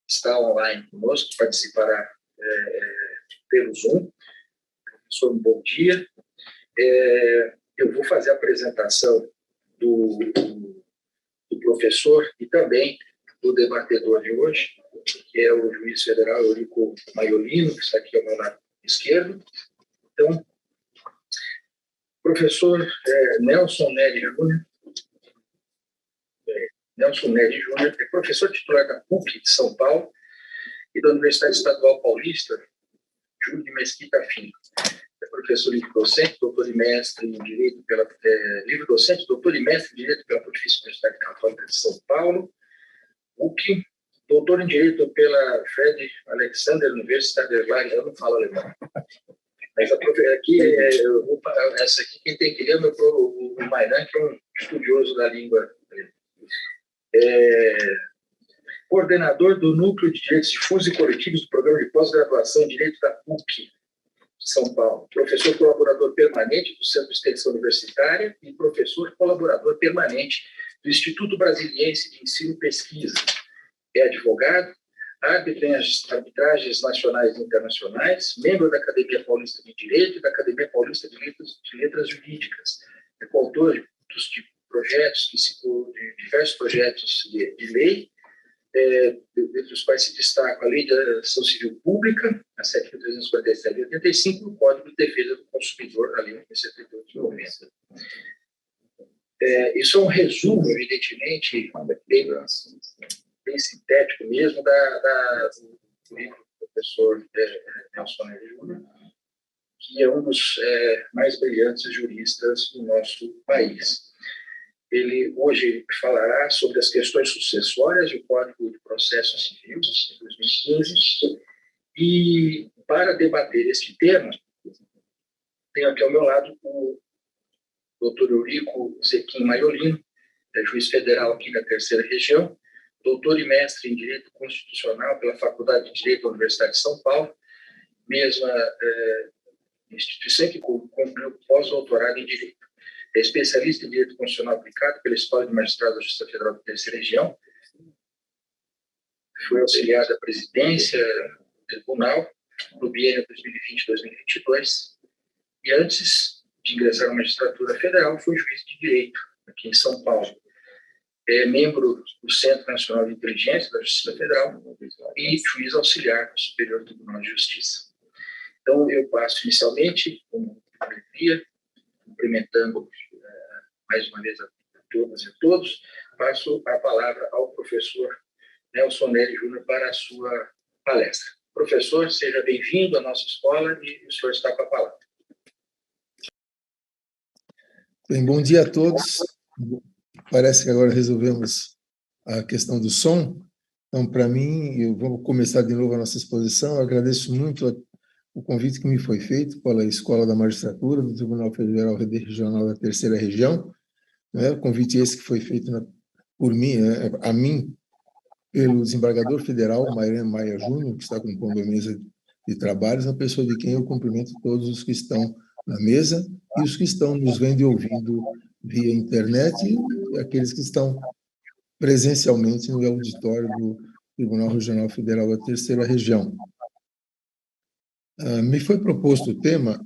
está online conosco, participará pelo Zoom. Professor, um bom dia. Eu vou fazer a apresentação do professor e também do debatedor de hoje, que é o juiz federal Eurico Maiolino, que está aqui ao meu lado esquerdo. Então, professor Nelson Neri Júnior. Nelson Neri Júnior é professor titular da PUC de São Paulo e da Universidade Estadual Paulista, Júlio de Mesquita Filho. É professor livre-docente, doutor e mestre em Direito pela livre-docente, doutor e mestre em Direito pela Pontifícia Universidade Católica de São Paulo, PUC, doutor em Direito pela Fred Alexander Universität Erlangen. Eu não falo alemão. Mas aqui, essa aqui, quem tem que ler é o Mairan, que é um estudioso da língua. Coordenador do Núcleo de Direitos Difusos e Coletivos do Programa de Pós-Graduação em Direito da PUC de São Paulo. Professor colaborador permanente do Centro de Extensão Universitária e professor colaborador permanente do Instituto Brasiliense de Ensino e Pesquisa. É advogado, árbitro em arbitragens nacionais e internacionais, membro da Academia Paulista de Direito e da Academia Paulista de Letras Jurídicas. É coautor de projetos, de diversos projetos de lei, dentre os quais se destaca a Lei de Ação Civil Pública, a 7.347 de 85, e o Código de Defesa do Consumidor, a Lei 1.078 de 90. Isso é um resumo, evidentemente, bem sintético mesmo, do currículo do professor Nelson Neri Júnior, que é um dos mais brilhantes juristas do nosso país. Ele hoje falará sobre as questões sucessórias do Código de Processo Civil de 2015, e para debater este tema, tenho aqui ao meu lado o doutor Eurico Zequim Maiolino, juiz federal aqui da Terceira Região, doutor e mestre em Direito Constitucional pela Faculdade de Direito da Universidade de São Paulo, mesma instituição que cumpriu pós-doutorado em Direito. É especialista em Direito Constitucional Aplicado pela Escola de Magistrados da Justiça Federal da Terceira Região. Foi auxiliar da presidência do tribunal no biênio 2020-2022. E antes de ingressar na magistratura federal, foi juiz de direito aqui em São Paulo. É membro do Centro Nacional de Inteligência da Justiça Federal e juiz auxiliar do Superior Tribunal de Justiça. Então, eu passo inicialmente, com alegria, cumprimentando mais uma vez a todas e a todos, passo a palavra ao professor Nelson Neri Júnior para a sua palestra. Professor, seja bem-vindo à nossa escola e o senhor está com a palavra. Bem, bom dia a todos. Parece que agora resolvemos a questão do som. Então, para mim, eu vou começar de novo a nossa exposição. Eu agradeço muito o convite que me foi feito pela Escola da Magistratura do Tribunal Federal Regional da Terceira Região. O convite esse que foi feito por mim, a mim, pelo desembargador federal Mairan Maia Júnior, que está compondo a mesa de trabalhos, uma pessoa de quem eu cumprimento todos os que estão na mesa e os que estão nos vendo e ouvindo via internet e aqueles que estão presencialmente no auditório do Tribunal Regional Federal da Terceira Região. Me foi proposto o tema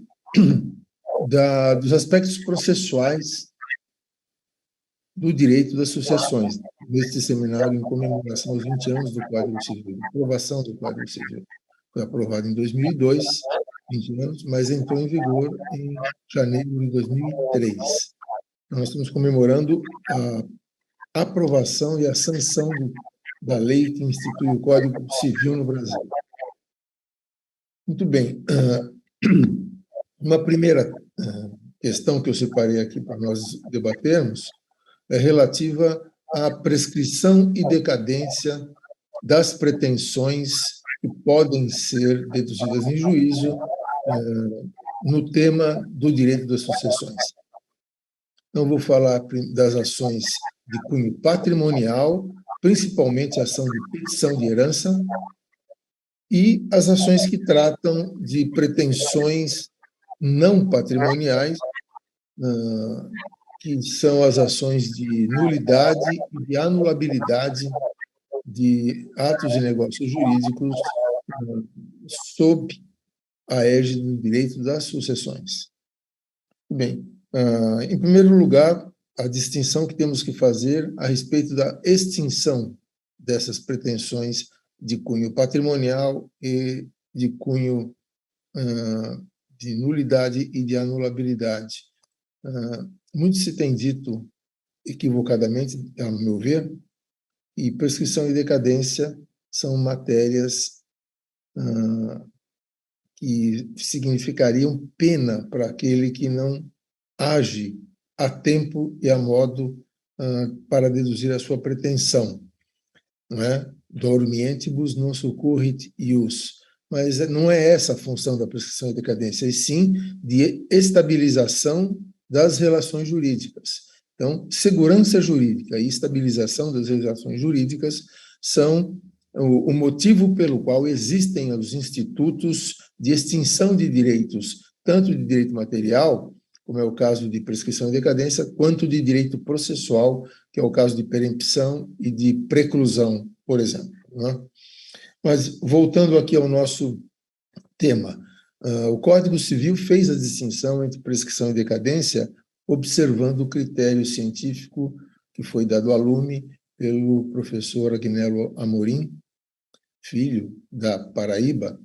dos aspectos processuais do direito das sucessões, neste seminário em comemoração aos 20 anos do Código Civil, aprovação do Código Civil. Foi aprovado em 2002, 20 anos, mas entrou em vigor em janeiro de 2003. Nós estamos comemorando a aprovação e a sanção da lei que institui o Código Civil no Brasil. Muito bem. Uma primeira questão que eu separei aqui para nós debatermos é relativa à prescrição e decadência das pretensões que podem ser deduzidas em juízo no tema do direito das sucessões. Então, vou falar das ações de cunho patrimonial, principalmente a ação de petição de herança, e as ações que tratam de pretensões não patrimoniais, que são as ações de nulidade e de anulabilidade de atos e negócios jurídicos sob a égide do direito das sucessões. Bem, em primeiro lugar, a distinção que temos que fazer a respeito da extinção dessas pretensões de cunho patrimonial e de cunho de nulidade e de anulabilidade. Muito se tem dito, equivocadamente, ao meu ver, que prescrição e decadência são matérias que significariam pena para aquele que não age a tempo e a modo para deduzir a sua pretensão, não é? Dormientibus non succurrit ius. Mas não é essa a função da prescrição e decadência, e sim de estabilização das relações jurídicas. Então, segurança jurídica e estabilização das relações jurídicas são o motivo pelo qual existem os institutos de extinção de direitos, tanto de direito material, como é o caso de prescrição e decadência, quanto de direito processual, que é o caso de perempção e de preclusão, por exemplo. Né? Mas, voltando aqui ao nosso tema, o Código Civil fez a distinção entre prescrição e decadência, observando o critério científico que foi dado a lume pelo professor Agnello Amorim, filho da Paraíba,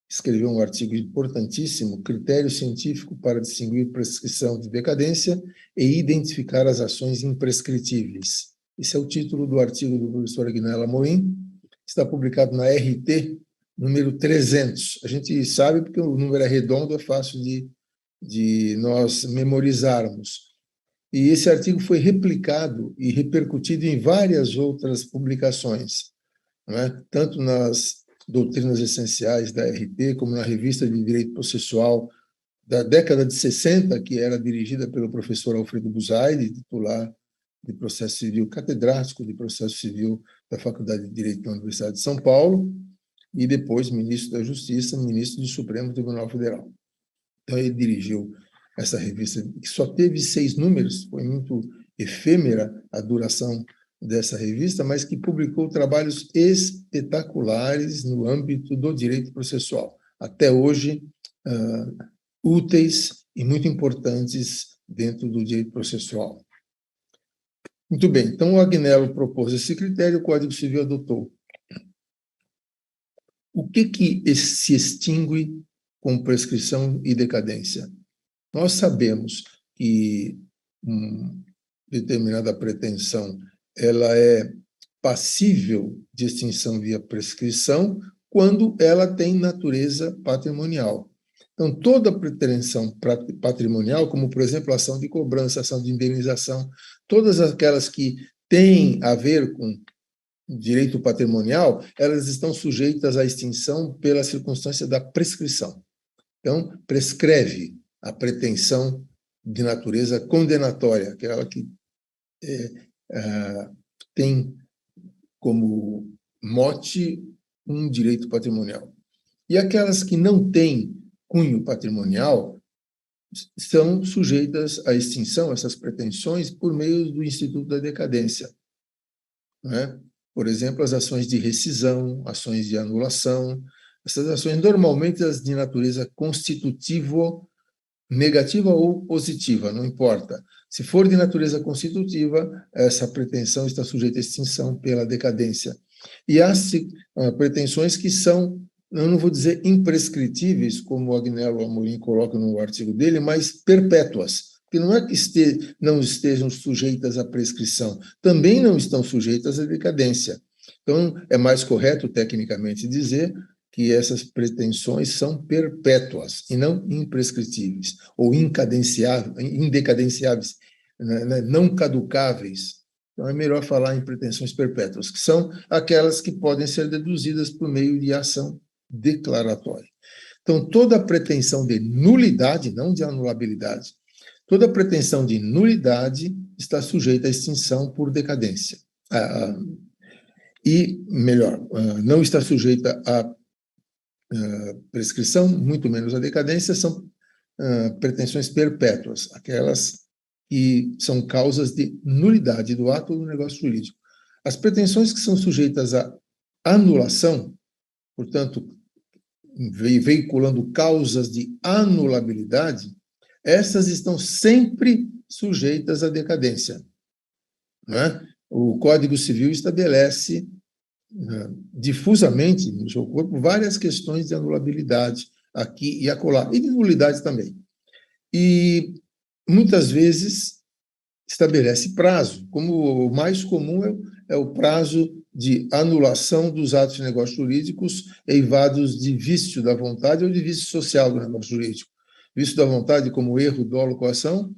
escreveu um artigo importantíssimo, Critério Científico para distinguir prescrição de decadência e identificar as ações imprescritíveis. Esse é o título do artigo do professor Agnello Amorim, está publicado na RT, número 300. A gente sabe porque o número é redondo, é fácil de nós memorizarmos. E esse artigo foi replicado e repercutido em várias outras publicações, não é? Tanto nas doutrinas essenciais da RT, como na revista de Direito Processual da década de 60, que era dirigida pelo professor Alfredo Busaide, titular de Processo Civil, catedrático de Processo Civil da Faculdade de Direito da Universidade de São Paulo, e depois ministro da Justiça, ministro do Supremo Tribunal Federal. Então, ele dirigiu essa revista, que só teve 6 números, foi muito efêmera a duração dessa revista, mas que publicou trabalhos espetaculares no âmbito do direito processual, até hoje úteis e muito importantes dentro do direito processual. Muito bem, então o Agnello propôs esse critério, o Código Civil adotou. O que se extingue com prescrição e decadência? Nós sabemos que determinada pretensão ela é passível de extinção via prescrição quando ela tem natureza patrimonial. Então, toda pretensão patrimonial, como, por exemplo, ação de cobrança, ação de indenização, todas aquelas que têm a ver com direito patrimonial, elas estão sujeitas à extinção pela circunstância da prescrição. Então, prescreve a pretensão de natureza condenatória, aquela que tem como mote um direito patrimonial. E aquelas que não têm cunho patrimonial são sujeitas à extinção, essas pretensões, por meio do Instituto da Decadência. Não é? Por exemplo, as ações de rescisão, ações de anulação, essas ações normalmente as de natureza constitutivo, negativa ou positiva, não importa. Se for de natureza constitutiva, essa pretensão está sujeita à extinção pela decadência. E há pretensões que são, eu não vou dizer imprescritíveis, como o Agnello Amorim coloca no artigo dele, mas perpétuas, que não é que não estejam sujeitas à prescrição, também não estão sujeitas à decadência. Então, é mais correto, tecnicamente, dizer que essas pretensões são perpétuas e não imprescritíveis, ou indecadenciáveis, né, não caducáveis. Então, é melhor falar em pretensões perpétuas, que são aquelas que podem ser deduzidas por meio de ação declaratória. Então, toda pretensão de nulidade, não de anulabilidade, toda pretensão de nulidade está sujeita à extinção por decadência. E, melhor, não está sujeita à prescrição, muito menos a decadência, são pretensões perpétuas, aquelas que são causas de nulidade do ato ou do negócio jurídico. As pretensões que são sujeitas à anulação, portanto, veiculando causas de anulabilidade, essas estão sempre sujeitas à decadência, né? O Código Civil estabelece difusamente no seu corpo várias questões de anulabilidade aqui e acolá, e de nulidade também. E muitas vezes estabelece prazo, como o mais comum é o prazo de anulação dos atos de negócios jurídicos eivados de vício da vontade ou de vício social do negócio jurídico. Vício da vontade como erro, dolo, coação,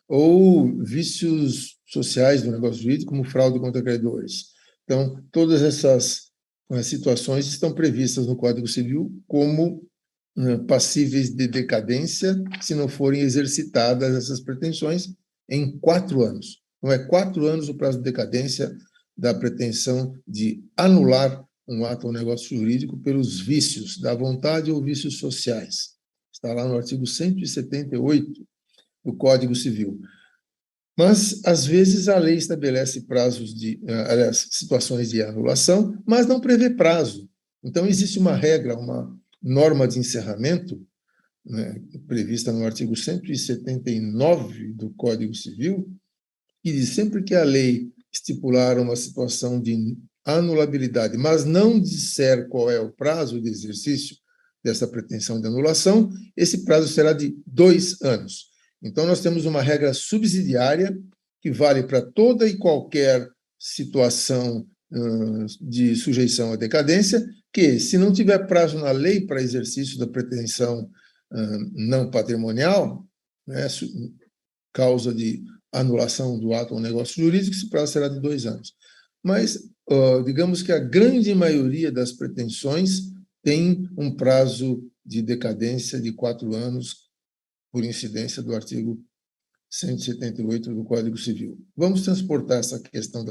ou vícios sociais do negócio jurídico, como fraude contra credores. Então, todas essas situações estão previstas no Código Civil como passíveis de decadência se não forem exercitadas essas pretensões em 4 anos. Não é 4 anos o prazo de decadência da pretensão de anular um ato ou negócio jurídico pelos vícios da vontade ou vícios sociais. Está lá no artigo 178 do Código Civil. Mas, às vezes, a lei estabelece prazos aliás, situações de anulação, mas não prevê prazo. Então, existe uma regra, uma norma de encerramento, né, prevista no artigo 179 do Código Civil, que diz sempre que a lei estipular uma situação de anulabilidade, mas não disser qual é o prazo de exercício dessa pretensão de anulação, esse prazo será de 2 anos. Então, nós temos uma regra subsidiária que vale para toda e qualquer situação de sujeição à decadência, que, se não tiver prazo na lei para exercício da pretensão não patrimonial, né, causa de anulação do ato ou negócio jurídico, esse prazo será de 2 anos. Mas, digamos que a grande maioria das pretensões tem um prazo de decadência de 4 anos, por incidência do artigo 178 do Código Civil. Vamos transportar essa questão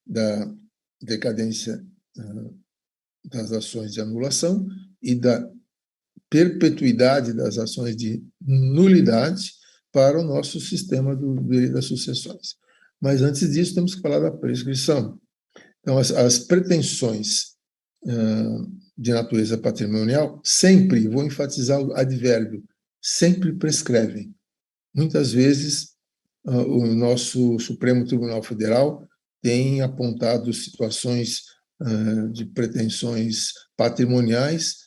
da decadência das ações de anulação e da perpetuidade das ações de nulidade para o nosso sistema do direito das sucessões. Mas, antes disso, temos que falar da prescrição. Então, as pretensões de natureza patrimonial sempre, vou enfatizar o advérbio, sempre prescrevem. Muitas vezes, o nosso Supremo Tribunal Federal tem apontado situações de pretensões patrimoniais,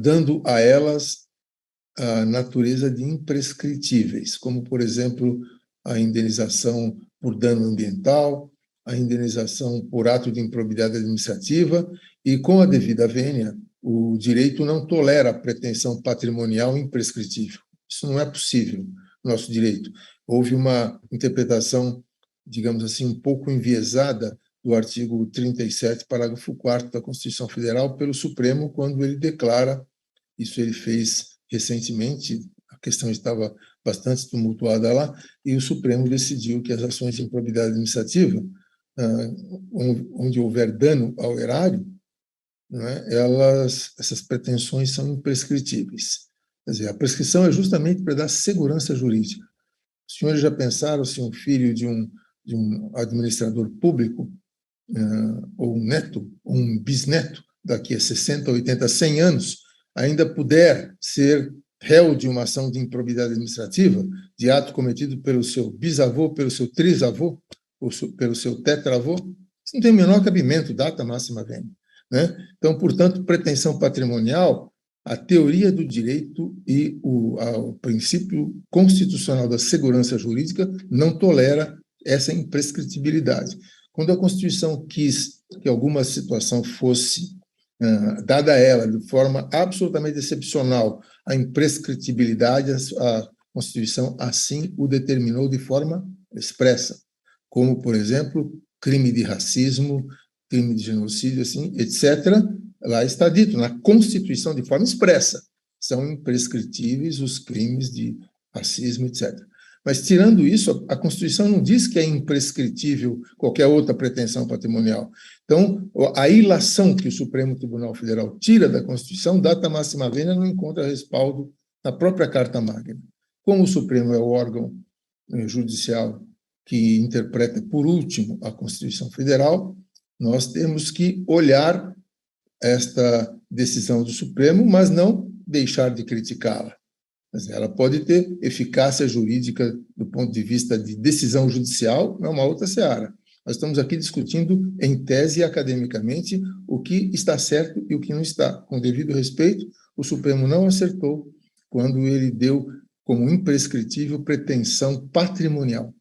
dando a elas a natureza de imprescritíveis, como, por exemplo, a indenização por dano ambiental, a indenização por ato de improbidade administrativa, e, com a devida vênia, o direito não tolera a pretensão patrimonial imprescritível. Isso não é possível no nosso direito. Houve uma interpretação, digamos assim, um pouco enviesada do artigo 37, parágrafo 4º da Constituição Federal, pelo Supremo, quando ele declara, isso ele fez recentemente, a questão estava bastante tumultuada lá, e o Supremo decidiu que as ações de improbidade administrativa, onde houver dano ao erário, né, essas pretensões são imprescritíveis. Quer dizer, a prescrição é justamente para dar segurança jurídica. Os senhores já pensaram se um filho de um administrador público, ou um neto, ou um bisneto, daqui a 60, 80, 100 anos, ainda puder ser réu de uma ação de improbidade administrativa, de ato cometido pelo seu bisavô, pelo seu trisavô, ou pelo seu tetravô? Isso não tem o menor cabimento, data máxima vênia, né? Então, portanto, pretensão patrimonial, a teoria do direito e o princípio constitucional da segurança jurídica não tolera essa imprescritibilidade. Quando a Constituição quis que alguma situação fosse dada a ela de forma absolutamente excepcional a imprescritibilidade, a Constituição assim o determinou de forma expressa, como, por exemplo, crime de racismo, crime de genocídio, assim, etc. Lá está dito, na Constituição, de forma expressa, são imprescritíveis os crimes de racismo, etc. Mas, tirando isso, a Constituição não diz que é imprescritível qualquer outra pretensão patrimonial. Então, a ilação que o Supremo Tribunal Federal tira da Constituição, data máxima vênia, não encontra respaldo na própria Carta Magna. Como o Supremo é o órgão judicial que interpreta, por último, a Constituição Federal, Nós temos que olhar esta decisão do Supremo, mas não deixar de criticá-la. Ela pode ter eficácia jurídica do ponto de vista de decisão judicial, é uma outra seara. Nós estamos aqui discutindo, em tese e academicamente, o que está certo e o que não está. Com devido respeito, o Supremo não acertou quando ele deu como imprescritível pretensão patrimonial,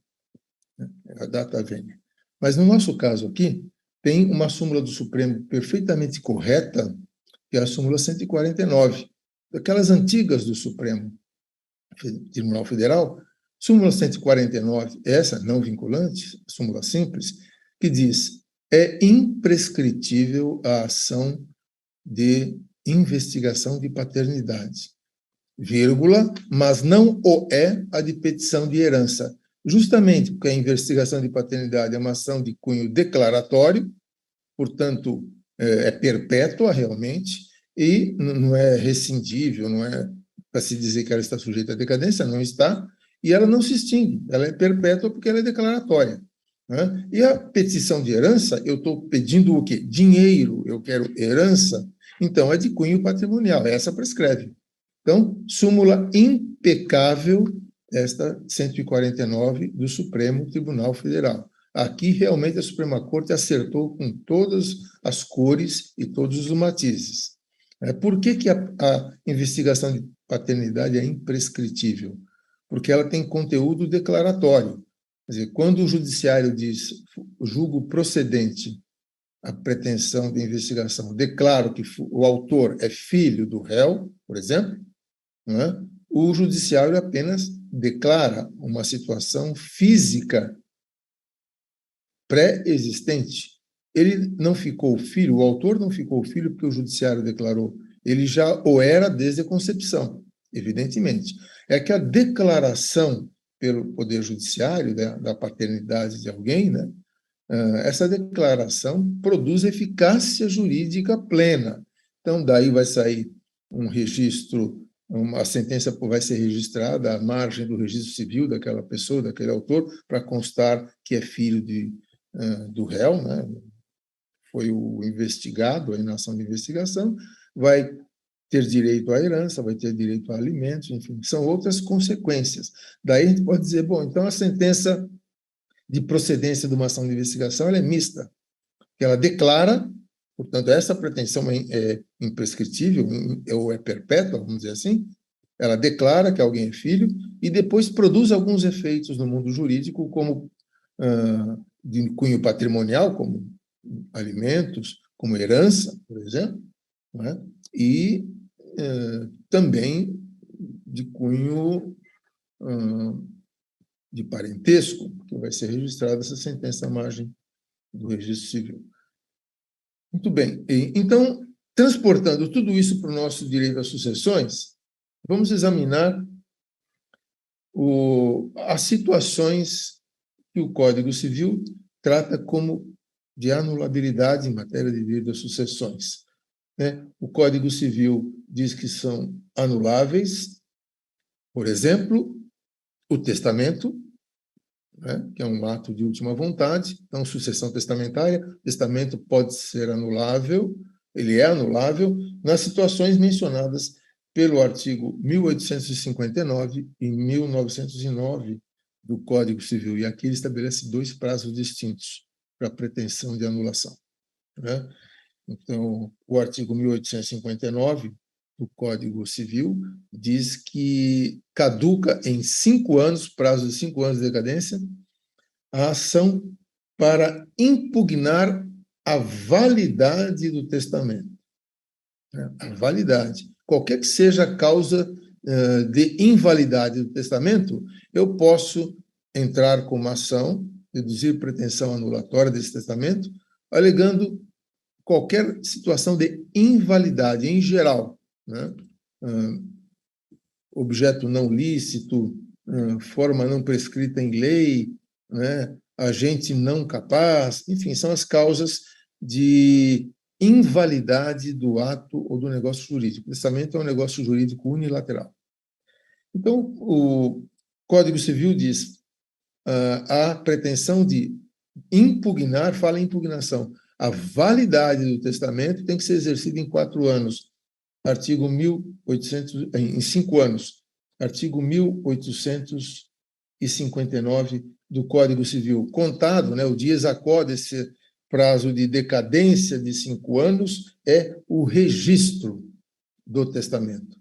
a data vênia. Mas, no nosso caso aqui, tem uma súmula do Supremo perfeitamente correta, que é a súmula 149, daquelas antigas do Supremo Tribunal Federal, súmula 149, essa não vinculante, súmula simples, que diz: é imprescritível a ação de investigação de paternidade, vírgula, mas não o é a de petição de herança, justamente porque a investigação de paternidade é uma ação de cunho declaratório, portanto, é perpétua realmente, e não é rescindível, não é para se dizer que ela está sujeita à decadência, não está, e ela não se extingue, ela é perpétua porque ela é declaratória. Né? E a petição de herança, eu estou pedindo o quê? Dinheiro, eu quero herança, então é de cunho patrimonial, essa prescreve. Então, súmula impecável, esta 149 do Supremo Tribunal Federal. Aqui, realmente, a Suprema Corte acertou com todas as cores e todos os matizes. Por que a investigação de paternidade é imprescritível? Porque ela tem conteúdo declaratório. Quer dizer, quando o judiciário diz, julgo procedente a pretensão de investigação, declaro que o autor é filho do réu, por exemplo, não é? O judiciário apenas declara uma situação física pré-existente. Ele não ficou filho, o autor não ficou filho porque o judiciário declarou. Ele já o era desde a concepção, evidentemente. É que a declaração pelo Poder Judiciário da paternidade de alguém, né, essa declaração produz eficácia jurídica plena. Então, daí vai sair um registro, uma sentença vai ser registrada à margem do registro civil daquela pessoa, daquele autor, para constar que é filho do réu, né? Foi o investigado, a inação de investigação, vai ter direito à herança, vai ter direito a alimentos, enfim, são outras consequências. Daí a gente pode dizer, bom, então a sentença de procedência de uma ação de investigação ela é mista, que ela declara, portanto, essa pretensão é imprescritível, ou é perpétua, vamos dizer assim, ela declara que alguém é filho e depois produz alguns efeitos no mundo jurídico, como de cunho patrimonial, como alimentos, como herança, por exemplo, né? E também de cunho de parentesco, que vai ser registrada essa sentença à margem do registro civil. Muito bem. Então, transportando tudo isso para o nosso direito às sucessões, vamos examinar as situações que o Código Civil trata como de anulabilidade em matéria de direito às sucessões. O Código Civil diz que são anuláveis, por exemplo, o testamento, que é um ato de última vontade, então, sucessão testamentária, testamento pode ser anulável, ele é anulável nas situações mencionadas pelo artigo 1859 e 1909 do Código Civil, e aqui ele estabelece 2 prazos distintos para a pretensão de anulação. Então, o artigo 1859 do Código Civil diz que caduca em 5 anos, prazo de 5 anos de decadência, a ação para impugnar a validade do testamento. A validade. Qualquer que seja a causa de invalidade do testamento, eu posso entrar com uma ação, deduzir pretensão anulatória desse testamento, alegando qualquer situação de invalidade em geral, objeto não lícito, forma não prescrita em lei, agente não capaz, enfim, são as causas de invalidade do ato ou do negócio jurídico. O testamento é um negócio jurídico unilateral. Então, o Código Civil diz a pretensão de impugnar, fala em impugnação, A validade do testamento tem que ser exercida em 4 anos. Artigo 1800, em 5 anos. Artigo 1859 do Código Civil. Contado, né, o dies quo desse prazo de decadência de 5 anos é o registro do testamento.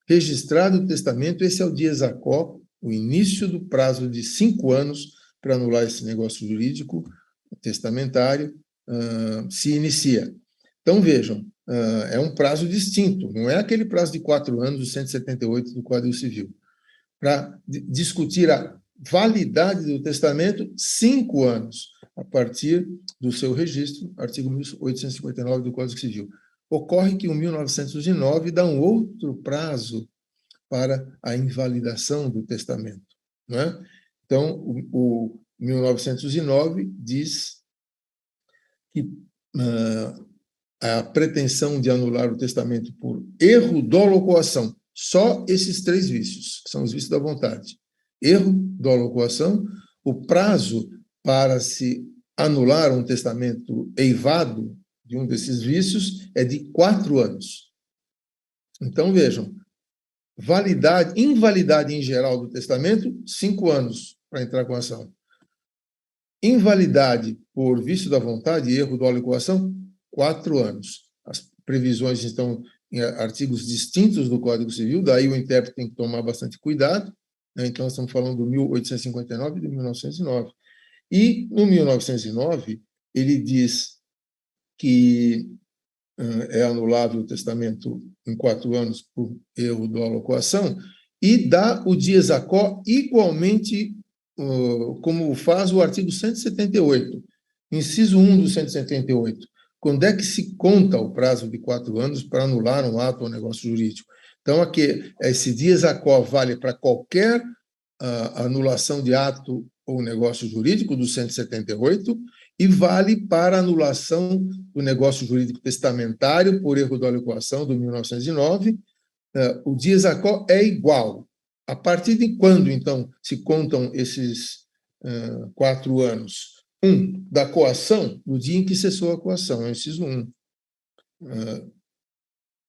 Registrado o testamento, esse é o dies quo, o início do prazo de 5 anos para anular esse negócio jurídico testamentário, se inicia. Então, vejam, é um prazo distinto, não é aquele prazo de 4 anos, o 178 do Código Civil. Para discutir a validade do testamento, 5 anos, a partir do seu registro, artigo 1859 do Código Civil. Ocorre que o 1909 dá um outro prazo para a invalidação do testamento, não é? Então, o 1909 diz que a pretensão de anular o testamento por erro, dolo ou coação, só esses 3 vícios, que são os vícios da vontade. Erro, dolo ou coação, o prazo para se anular um testamento eivado de um desses vícios é de 4 anos. Então, vejam, invalidade em geral do testamento, 5 anos para entrar com a ação. Invalidade por vício da vontade, erro, dolo e coação, 4 anos. As previsões estão em artigos distintos do Código Civil, daí o intérprete tem que tomar bastante cuidado, né? Então, estamos falando do 1859 e do 1909. E, no 1909, ele diz que é anulável o testamento em 4 anos por erro, dolo ou coação, e dá o dies quo igualmente como faz o artigo 178, inciso 1 do 178. Quando é que se conta o prazo de 4 anos para anular um ato ou negócio jurídico? Então, aqui, esse dies quo vale para qualquer anulação de ato ou negócio jurídico, do 178, e vale para anulação do negócio jurídico testamentário por erro, dolo e coação, do 1909. O dies quo é igual. A partir de quando, então, se contam esses 4 anos? Da coação, do dia em que cessou a coação, é o inciso 1.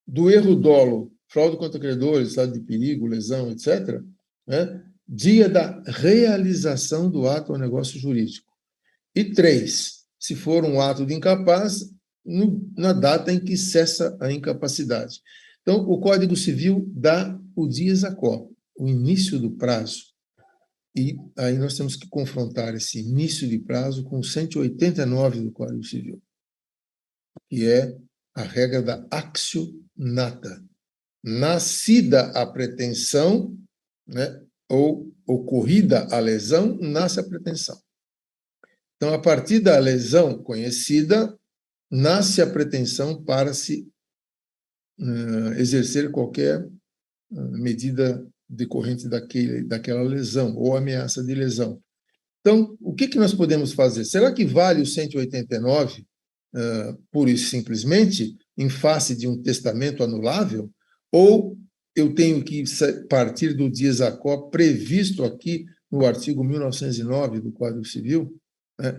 Do erro dolo, fraude contra credores, estado de perigo, lesão, etc., né? Dia da realização do ato ou negócio jurídico. E 3, se for um ato de incapaz, na data em que cessa a incapacidade. Então, o Código Civil dá o dies quo, o início do prazo. E aí nós temos que confrontar esse início de prazo com o 189 do Código Civil, que é a regra da actio nata. Nascida a pretensão, né, ou ocorrida a lesão, nasce a pretensão. Então, a partir da lesão conhecida, nasce a pretensão para se exercer qualquer medida decorrente daquela lesão ou ameaça de lesão. Então, o que nós podemos fazer? Será que vale o 189, pura e simplesmente, em face de um testamento anulável? Ou eu tenho que partir do dies quo previsto aqui no artigo 1909 do Código Civil,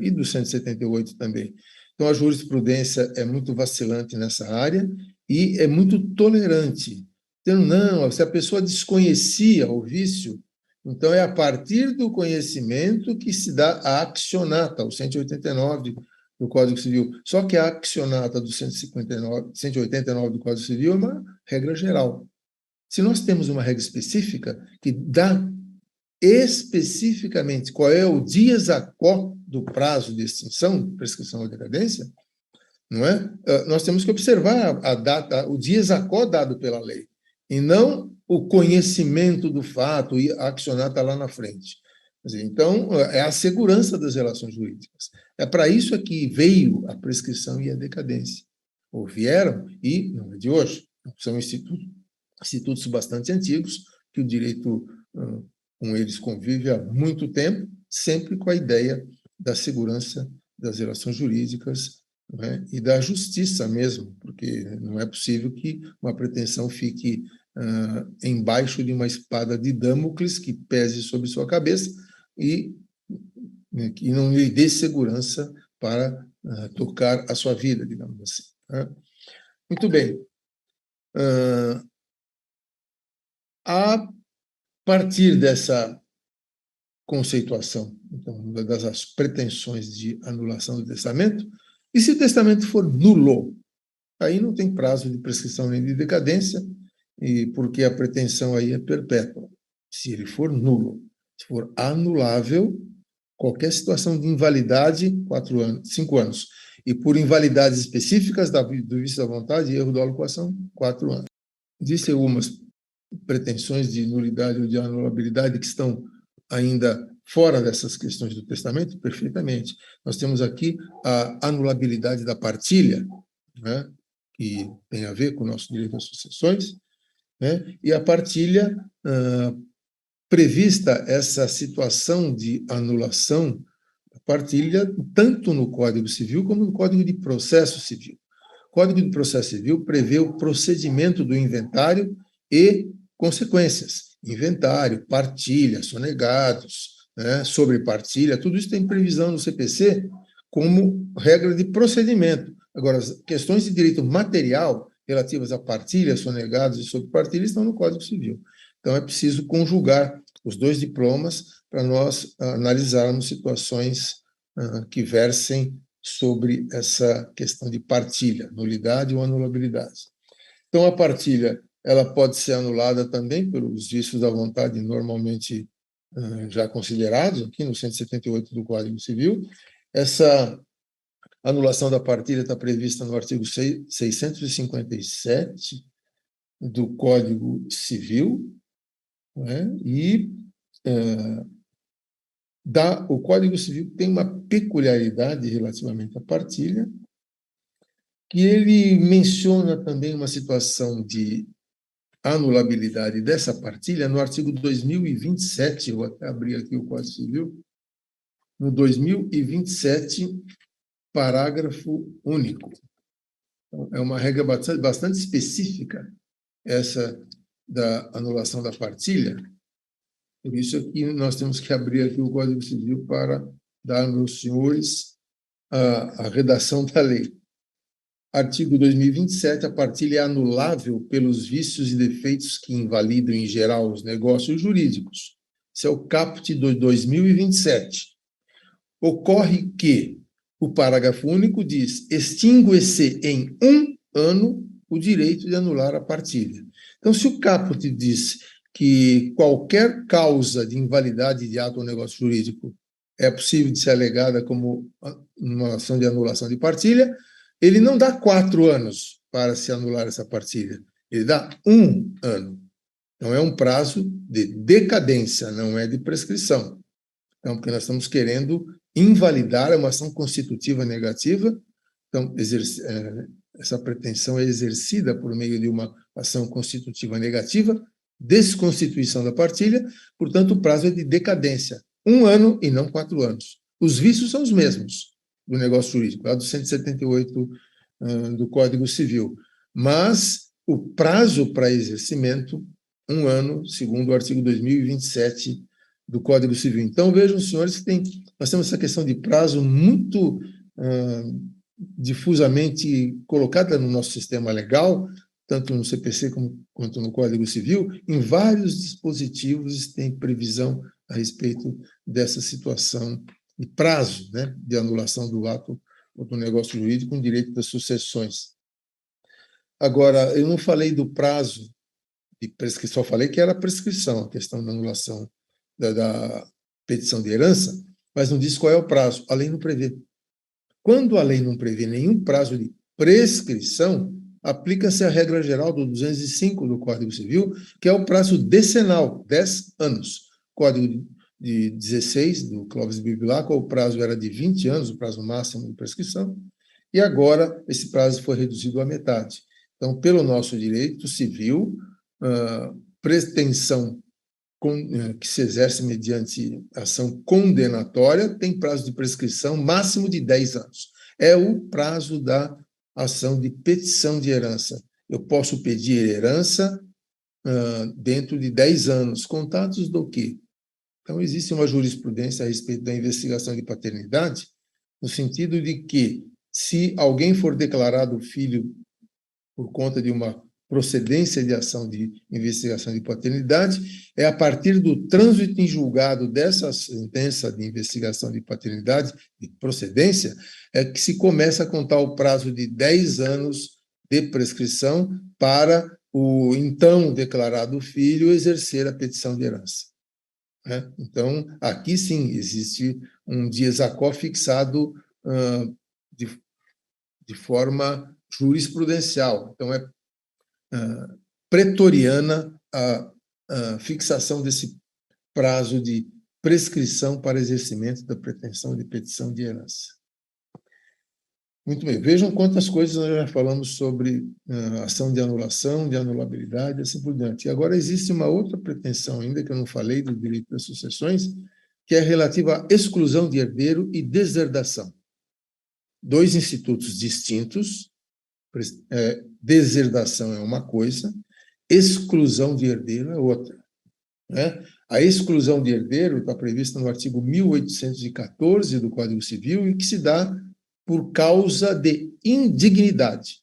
e do 178 também? Então, a jurisprudência é muito vacilante nessa área e é muito tolerante. Então, não, se a pessoa desconhecia o vício, então é a partir do conhecimento que se dá a accionata, o 189 do Código Civil. Só que a accionata do 189 do Código Civil é uma regra geral. Se nós temos uma regra específica que dá especificamente qual é o dies quo do prazo de extinção, prescrição ou decadência, não é? Nós temos que observar a data, o dies quo dado pela lei, e não o conhecimento do fato e a accionata lá na frente. Então, é a segurança das relações jurídicas. É para isso que veio a prescrição e a decadência. Ou vieram, e não é de hoje, são institutos bastante antigos, que o direito com eles convive há muito tempo, sempre com a ideia da segurança das relações jurídicas, né, e da justiça mesmo, porque não é possível que uma pretensão fique embaixo de uma espada de Damocles que pese sobre sua cabeça e que não lhe dê segurança para tocar a sua vida, digamos assim. Né? Muito bem. A partir dessa conceituação, então, das pretensões de anulação do testamento, e se o testamento for nulo, aí não tem prazo de prescrição nem de decadência, e porque a pretensão aí é perpétua. Se ele for nulo, se for anulável, qualquer situação de invalidade, 4 anos, 5 anos. E por invalidades específicas do vício da vontade e erro da alocuação, 4 anos. Existem algumas pretensões de nulidade ou de anulabilidade que estão ainda fora dessas questões do testamento? Perfeitamente. Nós temos aqui a anulabilidade da partilha, né, que tem a ver com o nosso direito às sucessões, né, e a partilha, prevista essa situação de anulação da partilha, tanto no Código Civil como no Código de Processo Civil. O Código de Processo Civil prevê o procedimento do inventário e consequências. Inventário, partilha, sonegados, né, sobre partilha, tudo isso tem previsão no CPC como regra de procedimento. Agora, as questões de direito material relativas a partilha, sonegados e sobre partilha estão no Código Civil. Então, é preciso conjugar os dois diplomas para nós analisarmos situações que versem sobre essa questão de partilha, nulidade ou anulabilidade. Então, a partilha ela pode ser anulada também pelos vícios da vontade normalmente já considerados aqui no 178 do Código Civil. Essa anulação da partilha está prevista no artigo 657 do Código Civil, né? E o Código Civil tem uma peculiaridade relativamente à partilha, que ele menciona também uma situação de anulabilidade dessa partilha no artigo 2027, eu vou até abrir aqui o Código Civil, no 2027, parágrafo único. Então, é uma regra bastante específica, essa da anulação da partilha. Por isso aqui nós temos que abrir aqui o Código Civil para dar aos senhores a redação da lei. Artigo 2027, a partilha é anulável pelos vícios e defeitos que invalidam, em geral, os negócios jurídicos. Esse é o caput de 2027. Ocorre que o parágrafo único diz: extingue-se em 1 ano o direito de anular a partilha. Então, se o caput diz que qualquer causa de invalidade de ato ou negócio jurídico é possível de ser alegada como uma ação de anulação de partilha, ele não dá 4 anos para se anular essa partilha, ele dá 1 ano. Então, é um prazo de decadência, não é de prescrição. Então, porque nós estamos querendo invalidar uma ação constitutiva negativa, então, essa pretensão é exercida por meio de uma ação constitutiva negativa, desconstituição da partilha, portanto, o prazo é de decadência, 1 ano e não 4 anos. Os vícios são os mesmos do negócio jurídico, lá do 178 do Código Civil, mas o prazo para exercimento, 1 ano, segundo o artigo 2027 do Código Civil. Então, vejam, senhores, que nós temos essa questão de prazo muito difusamente colocada no nosso sistema legal, tanto no CPC quanto no Código Civil. Em vários dispositivos tem previsão a respeito dessa situação de prazo, né, de anulação do ato ou do negócio jurídico com direito das sucessões. Agora, eu não falei do prazo de prescrição, só falei que era prescrição, a questão da anulação da petição de herança, mas não diz qual é o prazo. A lei não prevê. Quando a lei não prevê nenhum prazo de prescrição, aplica-se a regra geral do 205 do Código Civil, que é o prazo decenal, 10 anos. Código de 16 do Clóvis Bibilaco, o prazo era de 20 anos, o prazo máximo de prescrição, e agora esse prazo foi reduzido à metade. Então, pelo nosso direito civil, pretensão que se exerce mediante ação condenatória tem prazo de prescrição máximo de 10 anos. É o prazo da ação de petição de herança. Eu posso pedir herança dentro de 10 anos, contados do quê? Então, existe uma jurisprudência a respeito da investigação de paternidade, no sentido de que, se alguém for declarado filho por conta de uma procedência de ação de investigação de paternidade, é a partir do trânsito em julgado dessa sentença de investigação de paternidade, de procedência, é que se começa a contar o prazo de 10 anos de prescrição para o então declarado filho exercer a petição de herança. Então, aqui sim existe um dies a quo fixado de forma jurisprudencial. Então, é pretoriana a fixação desse prazo de prescrição para exercimento da pretensão de petição de herança. Muito bem, vejam quantas coisas nós já falamos sobre ação de anulação, de anulabilidade, assim por diante. E agora existe uma outra pretensão ainda, que eu não falei, do direito das sucessões, que é relativa à exclusão de herdeiro e deserdação. Dois institutos distintos, deserdação é uma coisa, exclusão de herdeiro é outra. A exclusão de herdeiro está prevista no artigo 1814 do Código Civil, e que se dá por causa de indignidade.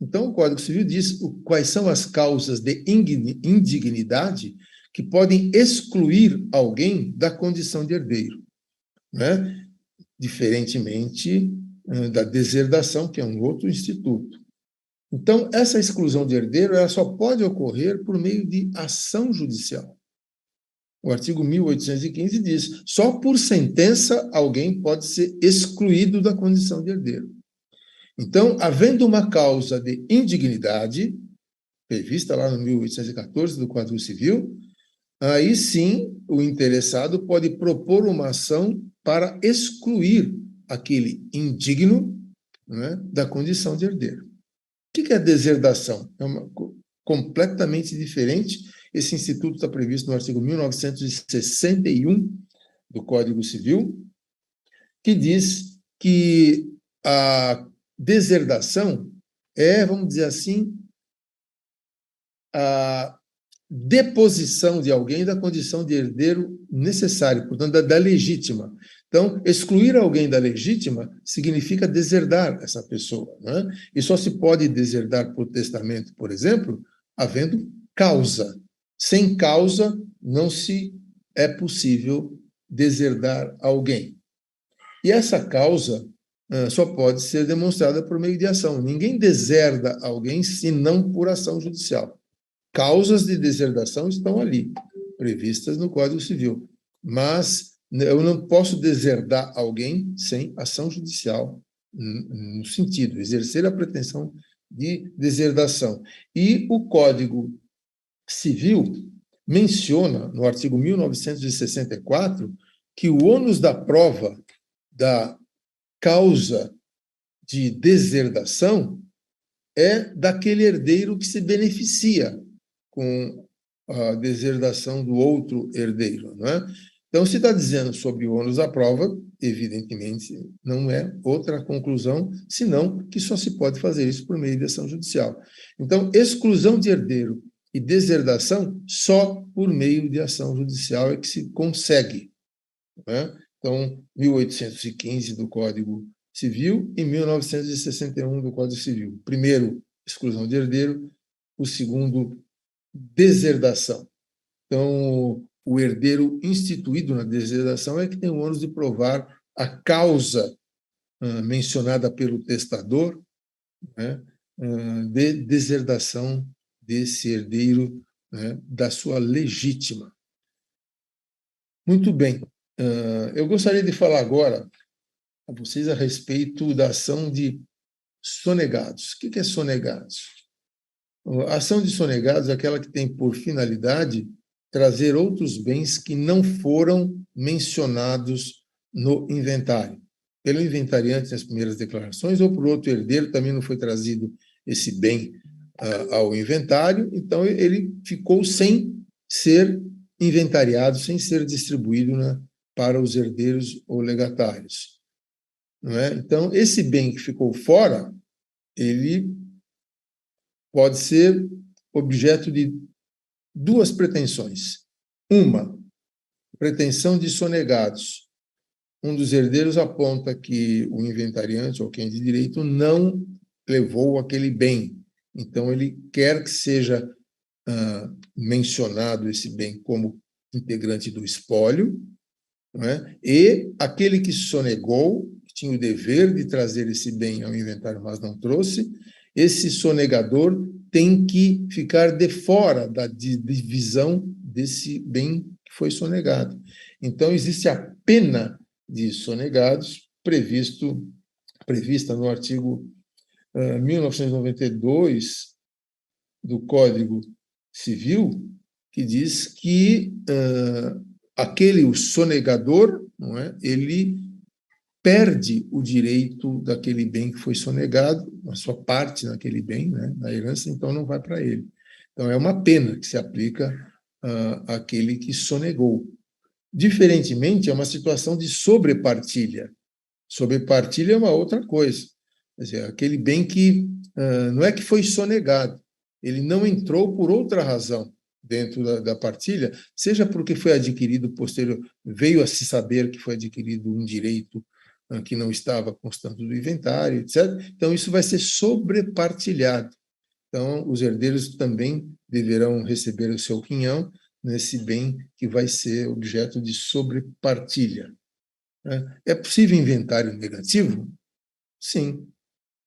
Então, o Código Civil diz quais são as causas de indignidade que podem excluir alguém da condição de herdeiro, diferentemente da deserdação, que é um outro instituto. Então, essa exclusão de herdeiro ela só pode ocorrer por meio de ação judicial. O artigo 1815 diz: só por sentença alguém pode ser excluído da condição de herdeiro. Então, havendo uma causa de indignidade, prevista lá no 1814 do Código Civil, aí sim o interessado pode propor uma ação para excluir aquele indigno, da condição de herdeiro. O que é deserdação? É completamente diferente. Esse instituto está previsto no artigo 1961 do Código Civil, que diz que a deserdação é, vamos dizer assim, a deposição de alguém da condição de herdeiro necessário, portanto, da legítima. Então, excluir alguém da legítima significa deserdar essa pessoa, E só se pode deserdar por testamento, por exemplo, havendo causa. Sem causa, não se é possível deserdar alguém. E essa causa só pode ser demonstrada por meio de ação. Ninguém deserda alguém senão por ação judicial. Causas de deserdação estão ali, previstas no Código Civil. Mas eu não posso deserdar alguém sem ação judicial, no sentido de exercer a pretensão de deserdação. E o Código Civil menciona, no artigo 1964, que o ônus da prova da causa de deserdação é daquele herdeiro que se beneficia com a deserdação do outro herdeiro, Então, se está dizendo sobre o ônus da prova, evidentemente não é outra conclusão, senão que só se pode fazer isso por meio de ação judicial. Então, exclusão de herdeiro e deserdação só por meio de ação judicial é que se consegue. Então, 1815 do Código Civil e 1961 do Código Civil. Primeiro, exclusão de herdeiro. O segundo, deserdação. Então, o herdeiro instituído na deserdação é que tem o ônus de provar a causa mencionada pelo testador, de deserdação desse herdeiro, da sua legítima. Muito bem. Eu gostaria de falar agora a vocês a respeito da ação de sonegados. O que é sonegados? A ação de sonegados é aquela que tem por finalidade trazer outros bens que não foram mencionados no inventário. Pelo inventariante nas primeiras declarações, ou por outro herdeiro, também não foi trazido esse bem ao inventário, então ele ficou sem ser inventariado, sem ser distribuído para os herdeiros ou legatários. Então, esse bem que ficou fora, ele pode ser objeto de duas pretensões. Uma, pretensão de sonegados um dos herdeiros aponta que o inventariante, ou quem de direito, não levou aquele bem. Então, ele quer que seja mencionado esse bem como integrante do espólio, não é? E aquele que sonegou, que tinha o dever de trazer esse bem ao inventário, mas não trouxe, esse sonegador tem que ficar de fora da divisão desse bem que foi sonegado. Então, existe a pena de sonegados prevista no artigo 1992 do Código Civil, que diz que o sonegador, não é, ele perde o direito daquele bem que foi sonegado, a sua parte naquele bem, né, na herança, então não vai para ele. Então é uma pena que se aplica àquele que sonegou. Diferentemente, é uma situação de sobrepartilha. Sobrepartilha é uma outra coisa. Quer dizer, aquele bem que não é que foi sonegado, ele não entrou por outra razão dentro da partilha, seja porque foi adquirido posterior, veio a se saber que foi adquirido um direito que não estava constando do inventário, etc. Então, isso vai ser sobrepartilhado. Então, os herdeiros também deverão receber o seu quinhão nesse bem que vai ser objeto de sobrepartilha. É possível inventário negativo? Sim.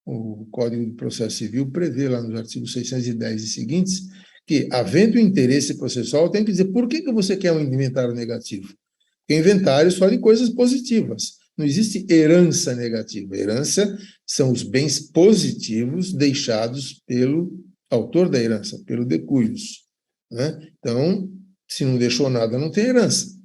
O Código de Processo Civil prevê lá nos artigos 610 e seguintes que, havendo interesse processual, tem que dizer por que você quer um inventário negativo. Porque inventário só de coisas positivas. Não existe herança negativa. Herança são os bens positivos deixados pelo autor da herança, pelo decúios, né? Então, se não deixou nada, não tem herança.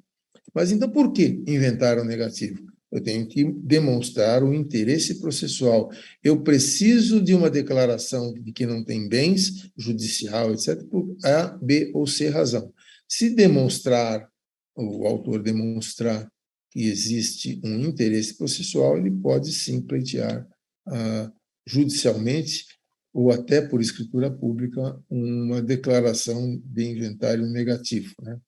Mas então por que inventário negativo? Eu tenho que demonstrar o interesse processual. Eu preciso de uma declaração de que não tem bens, judicial, etc., por A, B ou C razão. Se demonstrar, o autor demonstrar que existe um interesse processual, ele pode sim pleitear judicialmente ou até por escritura pública uma declaração de inventário negativo, né?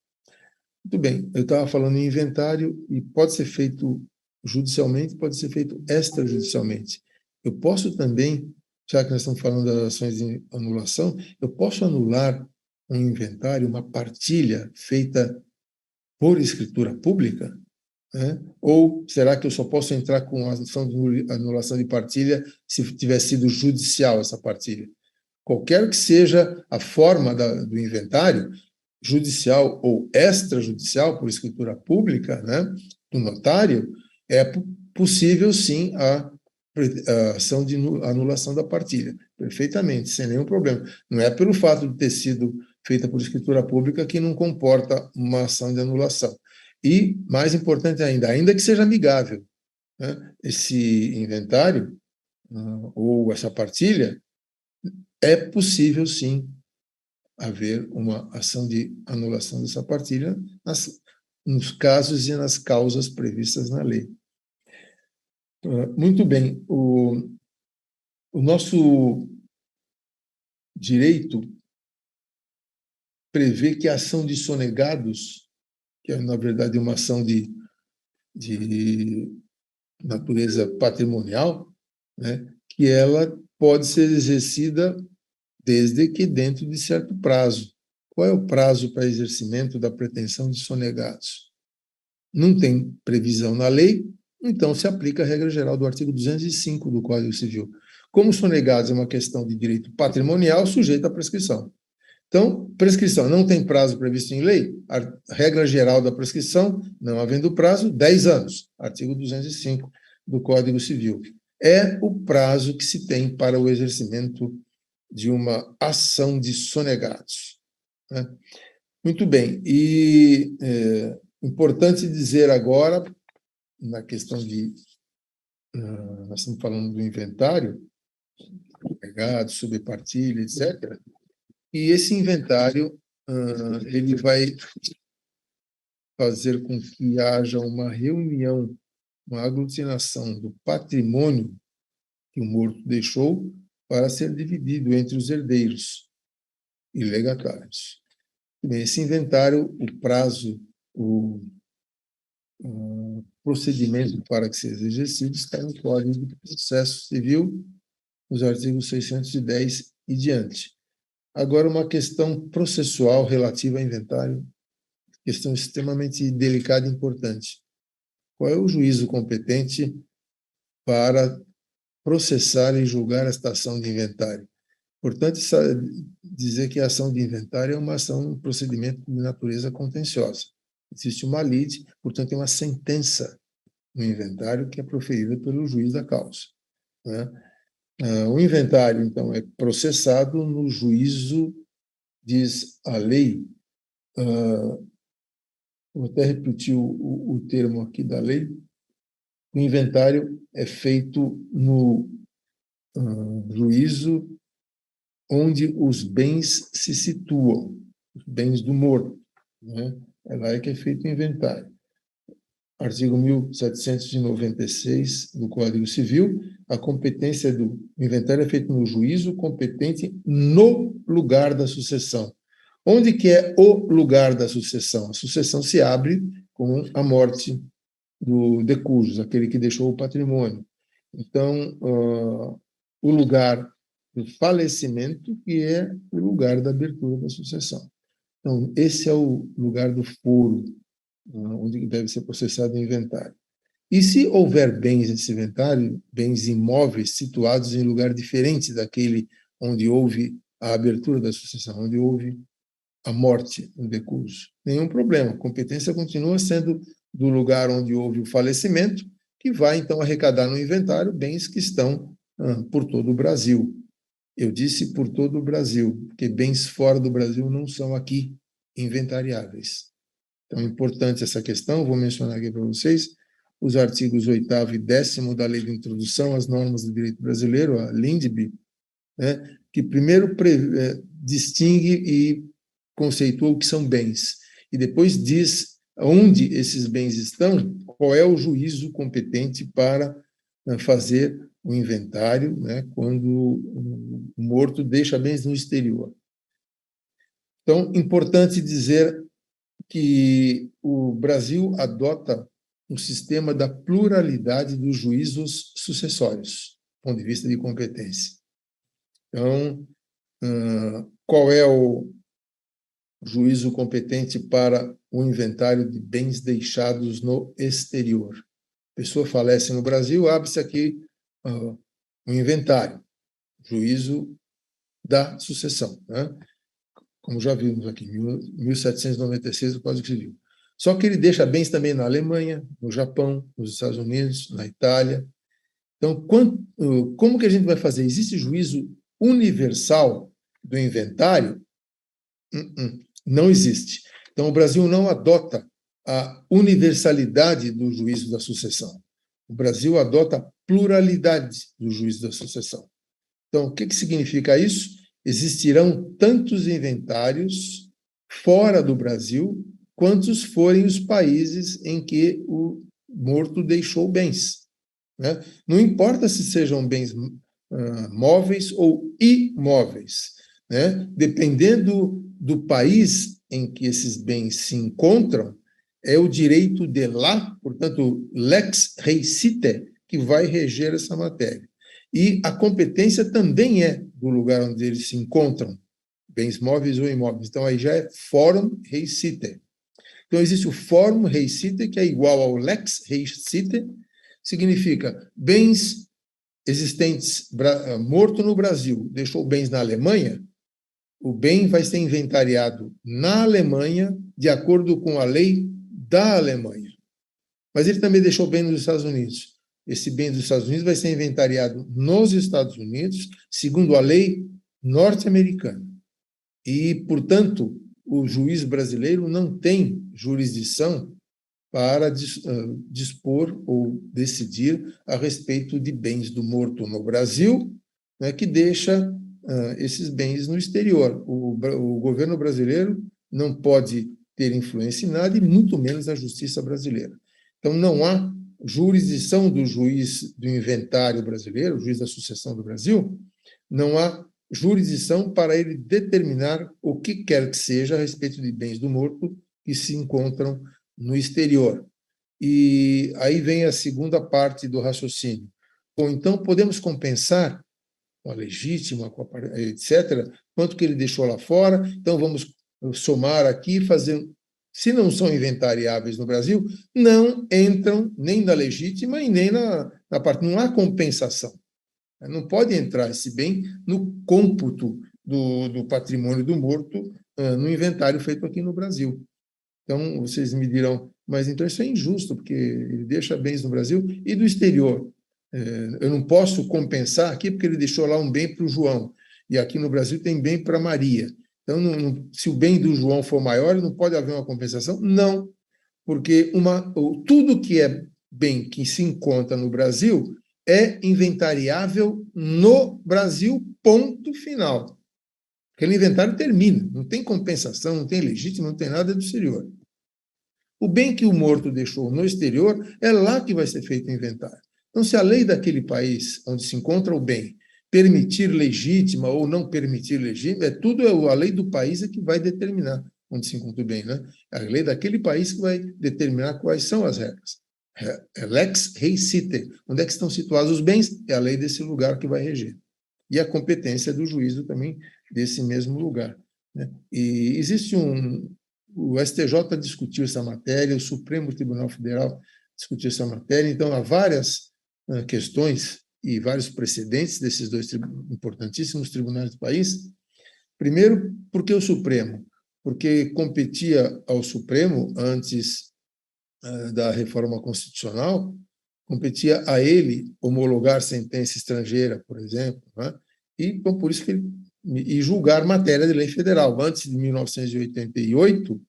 Muito bem, eu estava falando em inventário e pode ser feito judicialmente, pode ser feito extrajudicialmente. Eu posso também, já que nós estamos falando das ações de anulação, eu posso anular um inventário, uma partilha feita por escritura pública, né? Ou será que eu só posso entrar com a ação de anulação de partilha se tiver sido judicial essa partilha? Qualquer que seja a forma do inventário, judicial ou extrajudicial, por escritura pública, né, do notário, é possível, sim, a ação de anulação da partilha, perfeitamente, sem nenhum problema. Não é pelo fato de ter sido feita por escritura pública que não comporta uma ação de anulação. E, mais importante ainda que seja amigável, né, esse inventário ou essa partilha, é possível, sim, haver uma ação de anulação dessa partilha nos casos e nas causas previstas na lei. Muito bem, o nosso direito prevê que a ação de sonegados, que é, na verdade, uma ação de natureza patrimonial, né, que ela pode ser exercida desde que dentro de certo prazo. Qual é o prazo para exercimento da pretensão de sonegados? Não tem previsão na lei, então se aplica a regra geral do artigo 205 do Código Civil. Como sonegados é uma questão de direito patrimonial, sujeita à prescrição. Então, prescrição, não tem prazo previsto em lei? A regra geral da prescrição, não havendo prazo, 10 anos. Artigo 205 do Código Civil. É o prazo que se tem para o exercimento de uma ação de sonegados, né? Muito bem. E importante dizer agora, na questão de... nós estamos falando do inventário, legado, subpartilha, etc., e esse inventário ele vai fazer com que haja uma reunião, uma aglutinação do patrimônio que o morto deixou para ser dividido entre os herdeiros e legatários. Bem, esse inventário, o prazo, procedimento para que seja exercido está no Código de Processo Civil, nos artigos 610 e diante. Agora, uma questão processual relativa a inventário, questão extremamente delicada e importante. Qual é o juízo competente para processar e julgar esta ação de inventário? Importante dizer que a ação de inventário é uma ação, um procedimento de natureza contenciosa. Existe uma lide, portanto, tem uma sentença no inventário que é proferida pelo juiz da causa, né? O inventário, então, é processado no juízo, diz a lei, vou até repetir o termo aqui da lei, o inventário é feito no juízo onde os bens se situam, os bens do morto, né? É lá que é feito o inventário. Artigo 1796 do Código Civil, a competência do inventário é feita no juízo competente no lugar da sucessão. Onde que é o lugar da sucessão? A sucessão se abre com a morte do decujus, aquele que deixou o patrimônio. Então, o lugar do falecimento, que é o lugar da abertura da sucessão. Então, esse é o lugar do foro, onde deve ser processado o inventário. E se houver bens nesse inventário, bens imóveis situados em lugar diferente daquele onde houve a abertura da sucessão, onde houve a morte do decurso, nenhum problema. A competência continua sendo do lugar onde houve o falecimento, que vai, então, arrecadar no inventário bens que estão por todo o Brasil. Eu disse por todo o Brasil, porque bens fora do Brasil não são aqui inventariáveis. Então, é importante essa questão, vou mencionar aqui para vocês, os artigos 8º e 10º da Lei de Introdução às Normas do Direito Brasileiro, a LINDB, né, que primeiro distingue e conceitua o que são bens, e depois diz onde esses bens estão, qual é o juízo competente para fazer o inventário, né, quando o morto deixa bens no exterior. Então, importante dizer que o Brasil adota um sistema da pluralidade dos juízos sucessórios, do ponto de vista de competência. Então, qual é o juízo competente para o inventário de bens deixados no exterior? A pessoa falece no Brasil, abre-se aqui um inventário, juízo da sucessão, né? Como já vimos aqui, 1796 do Código Civil. Só que ele deixa bens também na Alemanha, no Japão, nos Estados Unidos, na Itália. Então, como que a gente vai fazer? Existe juízo universal do inventário? Não existe. Então, o Brasil não adota a universalidade do juízo da sucessão. O Brasil adota a pluralidade do juízo da sucessão. Então, o que significa isso? Existirão tantos inventários fora do Brasil quantos forem os países em que o morto deixou bens, né? Não importa se sejam bens móveis ou imóveis, né? Dependendo do país em que esses bens se encontram, é o direito de lá, portanto, lex rei site, que vai reger essa matéria. E a competência também é do lugar onde eles se encontram, bens móveis ou imóveis. Então, aí já é fórum rei site. Então, existe o fórum rei site, que é igual ao lex rei site, significa bens existentes, morto no Brasil, deixou bens na Alemanha, o bem vai ser inventariado na Alemanha, de acordo com a lei da Alemanha. Mas ele também deixou bem nos Estados Unidos. Esse bem dos Estados Unidos vai ser inventariado nos Estados Unidos, segundo a lei norte-americana. E, portanto, o juiz brasileiro não tem jurisdição para dispor ou decidir a respeito de bens do morto no Brasil, né, que deixa esses bens no exterior. O governo brasileiro não pode ter influência em nada, e muito menos a justiça brasileira. Então, não há jurisdição do juiz do inventário brasileiro, o juiz da sucessão do Brasil, não há jurisdição para ele determinar o que quer que seja a respeito de bens do morto que se encontram no exterior. E aí vem a segunda parte do raciocínio. Bom, então podemos compensar com a legítima, com a, etc., quanto que ele deixou lá fora, então vamos somar aqui, fazer. Se não são inventariáveis no Brasil, não entram nem na legítima e nem na parte. Não há compensação. Não pode entrar esse bem no cômputo do patrimônio do morto no inventário feito aqui no Brasil. Então, vocês me dirão, mas então isso é injusto, porque ele deixa bens no Brasil e do exterior. Eu não posso compensar aqui, porque ele deixou lá um bem para o João, e aqui no Brasil tem bem para Maria. Então, se o bem do João for maior, não pode haver uma compensação? Não, porque tudo que é bem que se encontra no Brasil é inventariável no Brasil, ponto final. Aquele inventário termina, não tem compensação, não tem legítimo, não tem nada do exterior. O bem que o morto deixou no exterior, é lá que vai ser feito o inventário. Então, se a lei daquele país onde se encontra o bem permitir legítima ou não permitir legítima, a lei do país é que vai determinar onde se encontra o bem, né? A lei daquele país que vai determinar quais são as regras. É lex rei sitter. Onde é que estão situados os bens? É a lei desse lugar que vai reger. E a competência do juízo também desse mesmo lugar, né? E existe o STJ discutiu essa matéria, o Supremo Tribunal Federal discutiu essa matéria, então há várias questões e vários precedentes desses dois importantíssimos tribunais do país. Primeiro, por que o Supremo? Porque competia ao Supremo, antes da reforma constitucional, competia a ele homologar sentença estrangeira, por exemplo, né? E então, por isso que e julgar matéria de lei federal. Antes de 1988,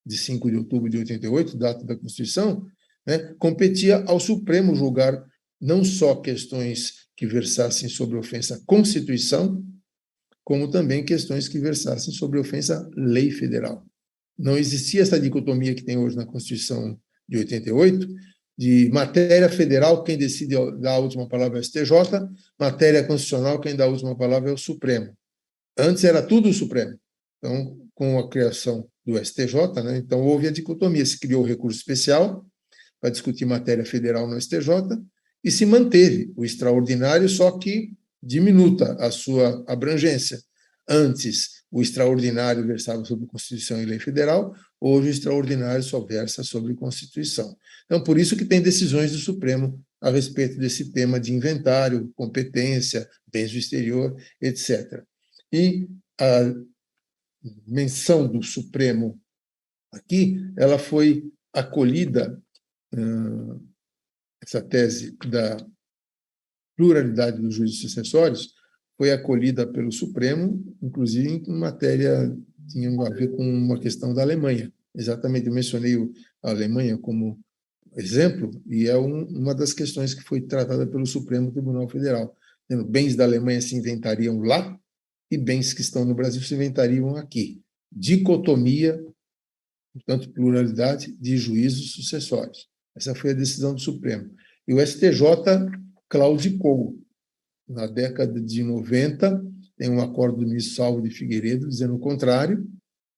de 5 de outubro de 88, data da Constituição, né, competia ao Supremo julgar não só questões que versassem sobre ofensa à Constituição, como também questões que versassem sobre ofensa à lei federal. Não existia essa dicotomia que tem hoje na Constituição de 88, de matéria federal, quem decide dar a última palavra é o STJ, matéria constitucional, quem dá a última palavra é o Supremo. Antes era tudo o Supremo. Então, com a criação do STJ, né, então houve a dicotomia, se criou o recurso especial para discutir matéria federal no STJ e se manteve o extraordinário, só que diminuta a sua abrangência. Antes, o extraordinário versava sobre Constituição e lei federal, hoje o extraordinário só versa sobre Constituição. Então, por isso que tem decisões do Supremo a respeito desse tema de inventário, competência, bens do exterior, etc. E a menção do Supremo aqui, ela foi acolhida, essa tese da pluralidade dos juízes sucessórios, foi acolhida pelo Supremo, inclusive em matéria tinha a ver com uma questão da Alemanha. Exatamente, eu mencionei a Alemanha como exemplo, e é uma das questões que foi tratada pelo Supremo Tribunal Federal. Bens da Alemanha se inventariam lá, e bens que estão no Brasil se inventariam aqui. Dicotomia, portanto, pluralidade de juízos sucessórios. Essa foi a decisão do Supremo. E o STJ claudicou. Na década de 90, tem um acordo do ministro Salvo de Figueiredo dizendo o contrário,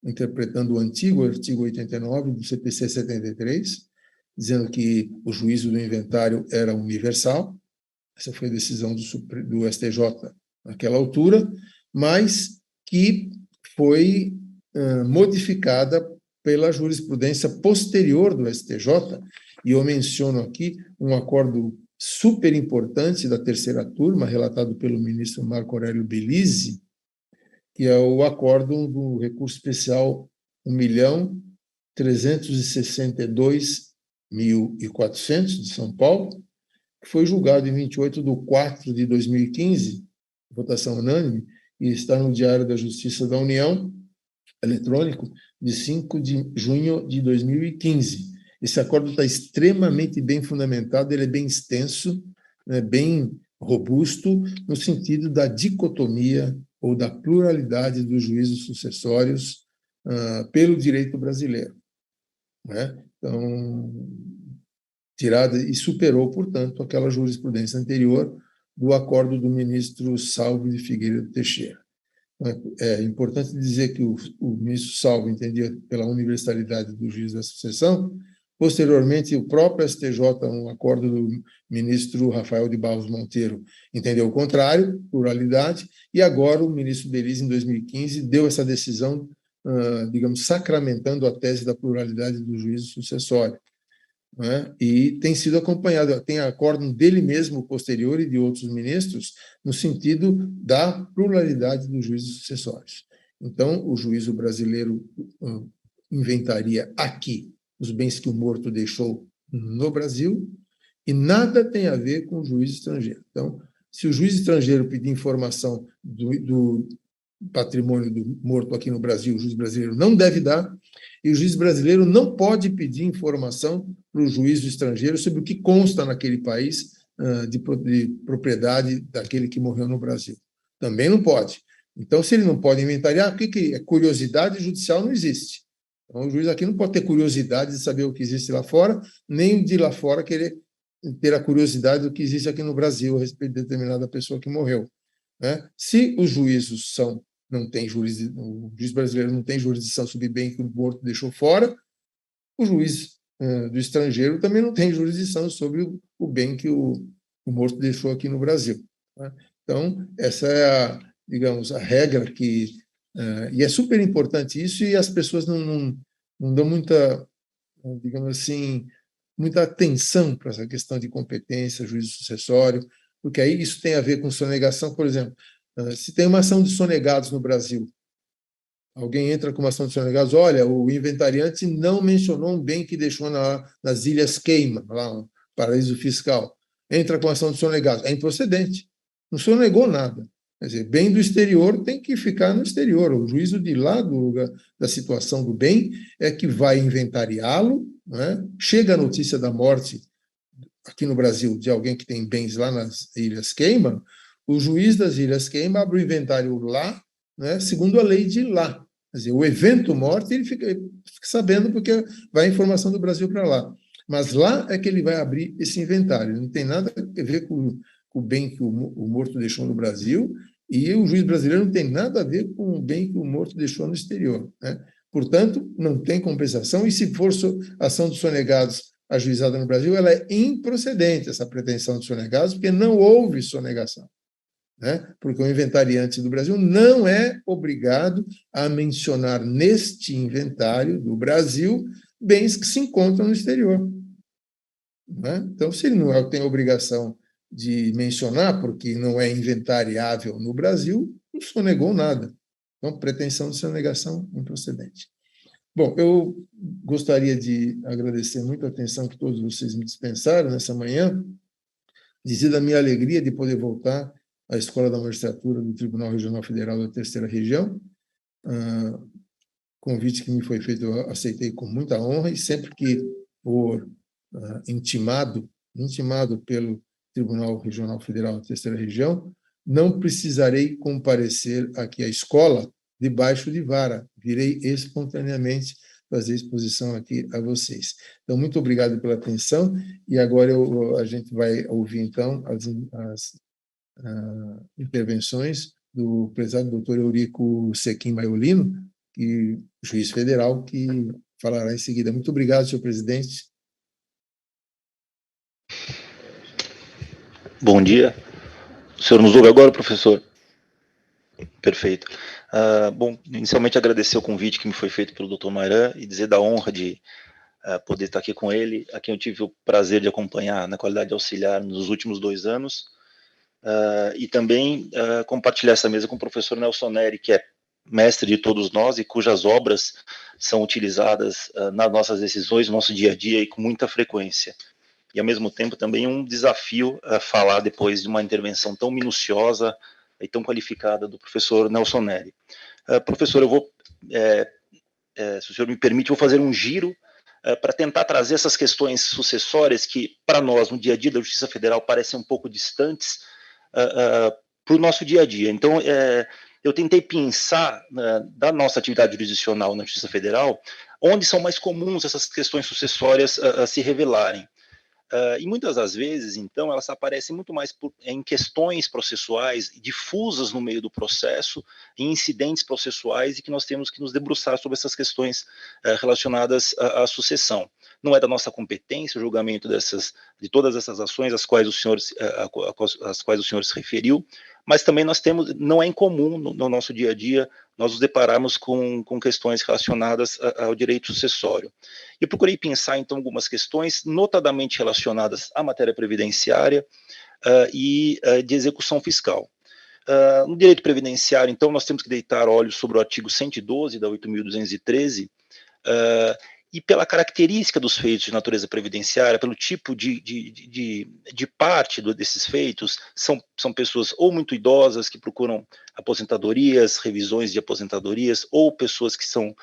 interpretando o antigo artigo 89 do CPC 73, dizendo que o juízo do inventário era universal. Essa foi a decisão do STJ naquela altura, mas que foi modificada pela jurisprudência posterior do STJ, e eu menciono aqui um acordo super importante da terceira turma, relatado pelo ministro Marco Aurélio Belize, que é o acordo do recurso especial 1.362.400 de São Paulo, que foi julgado em 28 de 4 de 2015, votação unânime, e está no Diário da Justiça da União, eletrônico, de 5 de junho de 2015. Esse acordo está extremamente bem fundamentado, ele é bem extenso, bem robusto, no sentido da dicotomia ou da pluralidade dos juízos sucessórios pelo direito brasileiro, né? Então, tirada e superou, portanto, aquela jurisprudência anterior do acordo do ministro Salvo de Figueiredo Teixeira. É importante dizer que o ministro Salvo entendia pela universalidade do juízo da sucessão, Posteriormente, o próprio STJ, um acordo do ministro Rafael de Barros Monteiro, entendeu o contrário, pluralidade, e agora o ministro Belize, em 2015, deu essa decisão, digamos, sacramentando a tese da pluralidade do juízo sucessório. Né? E tem sido acompanhado, tem acórdão dele mesmo, posterior, e de outros ministros, no sentido da pluralidade dos juízos sucessórios. Então, o juízo brasileiro inventaria aqui os bens que o morto deixou no Brasil, e nada tem a ver com o juiz estrangeiro. Então, se o juiz estrangeiro pedir informação do patrimônio do morto aqui no Brasil, o juiz brasileiro não deve dar, e o juiz brasileiro não pode pedir informação para o juiz estrangeiro sobre o que consta naquele país de propriedade daquele que morreu no Brasil. Também não pode. Então, se ele não pode inventariar, o que é? Curiosidade judicial não existe. Então, o juiz aqui não pode ter curiosidade de saber o que existe lá fora, nem de lá fora querer ter a curiosidade do que existe aqui no Brasil a respeito de determinada pessoa que morreu. Né? Se os juízos não tem o juiz brasileiro não tem jurisdição sobre bem que o morto deixou fora, o juiz do estrangeiro também não tem jurisdição sobre o bem que o morto deixou aqui no Brasil. Né? Então, essa é digamos, a regra que... e é super importante isso, e as pessoas não dão muita, digamos assim, muita atenção para essa questão de competência, juízo sucessório, porque aí isso tem a ver com sonegação. Por exemplo, se tem uma ação de sonegados no Brasil, alguém entra com uma ação de sonegados, olha, o inventariante não mencionou um bem que deixou nas Ilhas Cayman, lá um paraíso fiscal. Entra com ação de sonegados. É improcedente. Não sonegou nada. Quer dizer, bem do exterior tem que ficar no exterior. O juízo de lá da situação do bem é que vai inventariá-lo, né? Chega a notícia da morte aqui no Brasil de alguém que tem bens lá nas Ilhas Cayman, o juiz das Ilhas Cayman abre o inventário lá, né, segundo a lei de lá. Quer dizer, o evento morte ele fica sabendo porque vai a informação do Brasil para lá. Mas lá é que ele vai abrir esse inventário. Não tem nada a ver com o bem que o morto deixou no Brasil, e o juiz brasileiro não tem nada a ver com o bem que o morto deixou no exterior. Né? Portanto, não tem compensação, e se for ação de sonegados ajuizada no Brasil, ela é improcedente, essa pretensão de sonegados, porque não houve sonegação. Né? Porque o inventariante do Brasil não é obrigado a mencionar neste inventário do Brasil bens que se encontram no exterior. Né? Então, se ele não tem obrigação de mencionar, porque não é inventariável no Brasil, não sonegou nada. Então, pretensão de sonegação improcedente. Bom, eu gostaria de agradecer muito a atenção que todos vocês me dispensaram nessa manhã, dizer da minha alegria de poder voltar à Escola da Magistratura do Tribunal Regional Federal da Terceira Região. Convite que me foi feito, eu aceitei com muita honra, e sempre que for intimado pelo Tribunal Regional Federal da Terceira Região, não precisarei comparecer aqui à escola debaixo de vara, virei espontaneamente fazer exposição aqui a vocês. Então, muito obrigado pela atenção, e agora a gente vai ouvir, então, as intervenções do prezado doutor Eurico Sequim Maiolino, juiz federal, que falará em seguida. Muito obrigado, senhor presidente. Bom dia. O senhor nos ouve agora, professor? Perfeito. Bom, inicialmente agradecer o convite que me foi feito pelo Dr. Mairan e dizer da honra de poder estar aqui com ele, a quem eu tive o prazer de acompanhar na qualidade de auxiliar nos últimos 2 anos, e também compartilhar essa mesa com o professor Nelson Neri, que é mestre de todos nós e cujas obras são utilizadas nas nossas decisões, no nosso dia a dia e com muita frequência. E, ao mesmo tempo, também um desafio falar depois de uma intervenção tão minuciosa e tão qualificada do professor Nelson Neri. Professor, eu vou, se o senhor me permite, vou fazer um giro para tentar trazer essas questões sucessórias que, para nós, no dia a dia da Justiça Federal, parecem um pouco distantes para o nosso dia a dia. Então, eu tentei pensar da nossa atividade jurisdicional na Justiça Federal, onde são mais comuns essas questões sucessórias se revelarem. E muitas das vezes, então, elas aparecem muito mais em questões processuais difusas no meio do processo, em incidentes processuais, e que nós temos que nos debruçar sobre essas questões relacionadas à sucessão. não é da nossa competência o julgamento de todas essas ações às quais o senhor se referiu, mas também não é incomum no nosso dia a dia nós nos depararmos com questões relacionadas ao direito sucessório. Eu procurei pensar, então, algumas questões notadamente relacionadas à matéria previdenciária e de execução fiscal. No direito previdenciário, então, nós temos que deitar olhos sobre o artigo 112 da 8.213, e pela característica dos feitos de natureza previdenciária, pelo tipo de parte desses feitos, são pessoas ou muito idosas que procuram aposentadorias, revisões de aposentadorias, ou pessoas que têm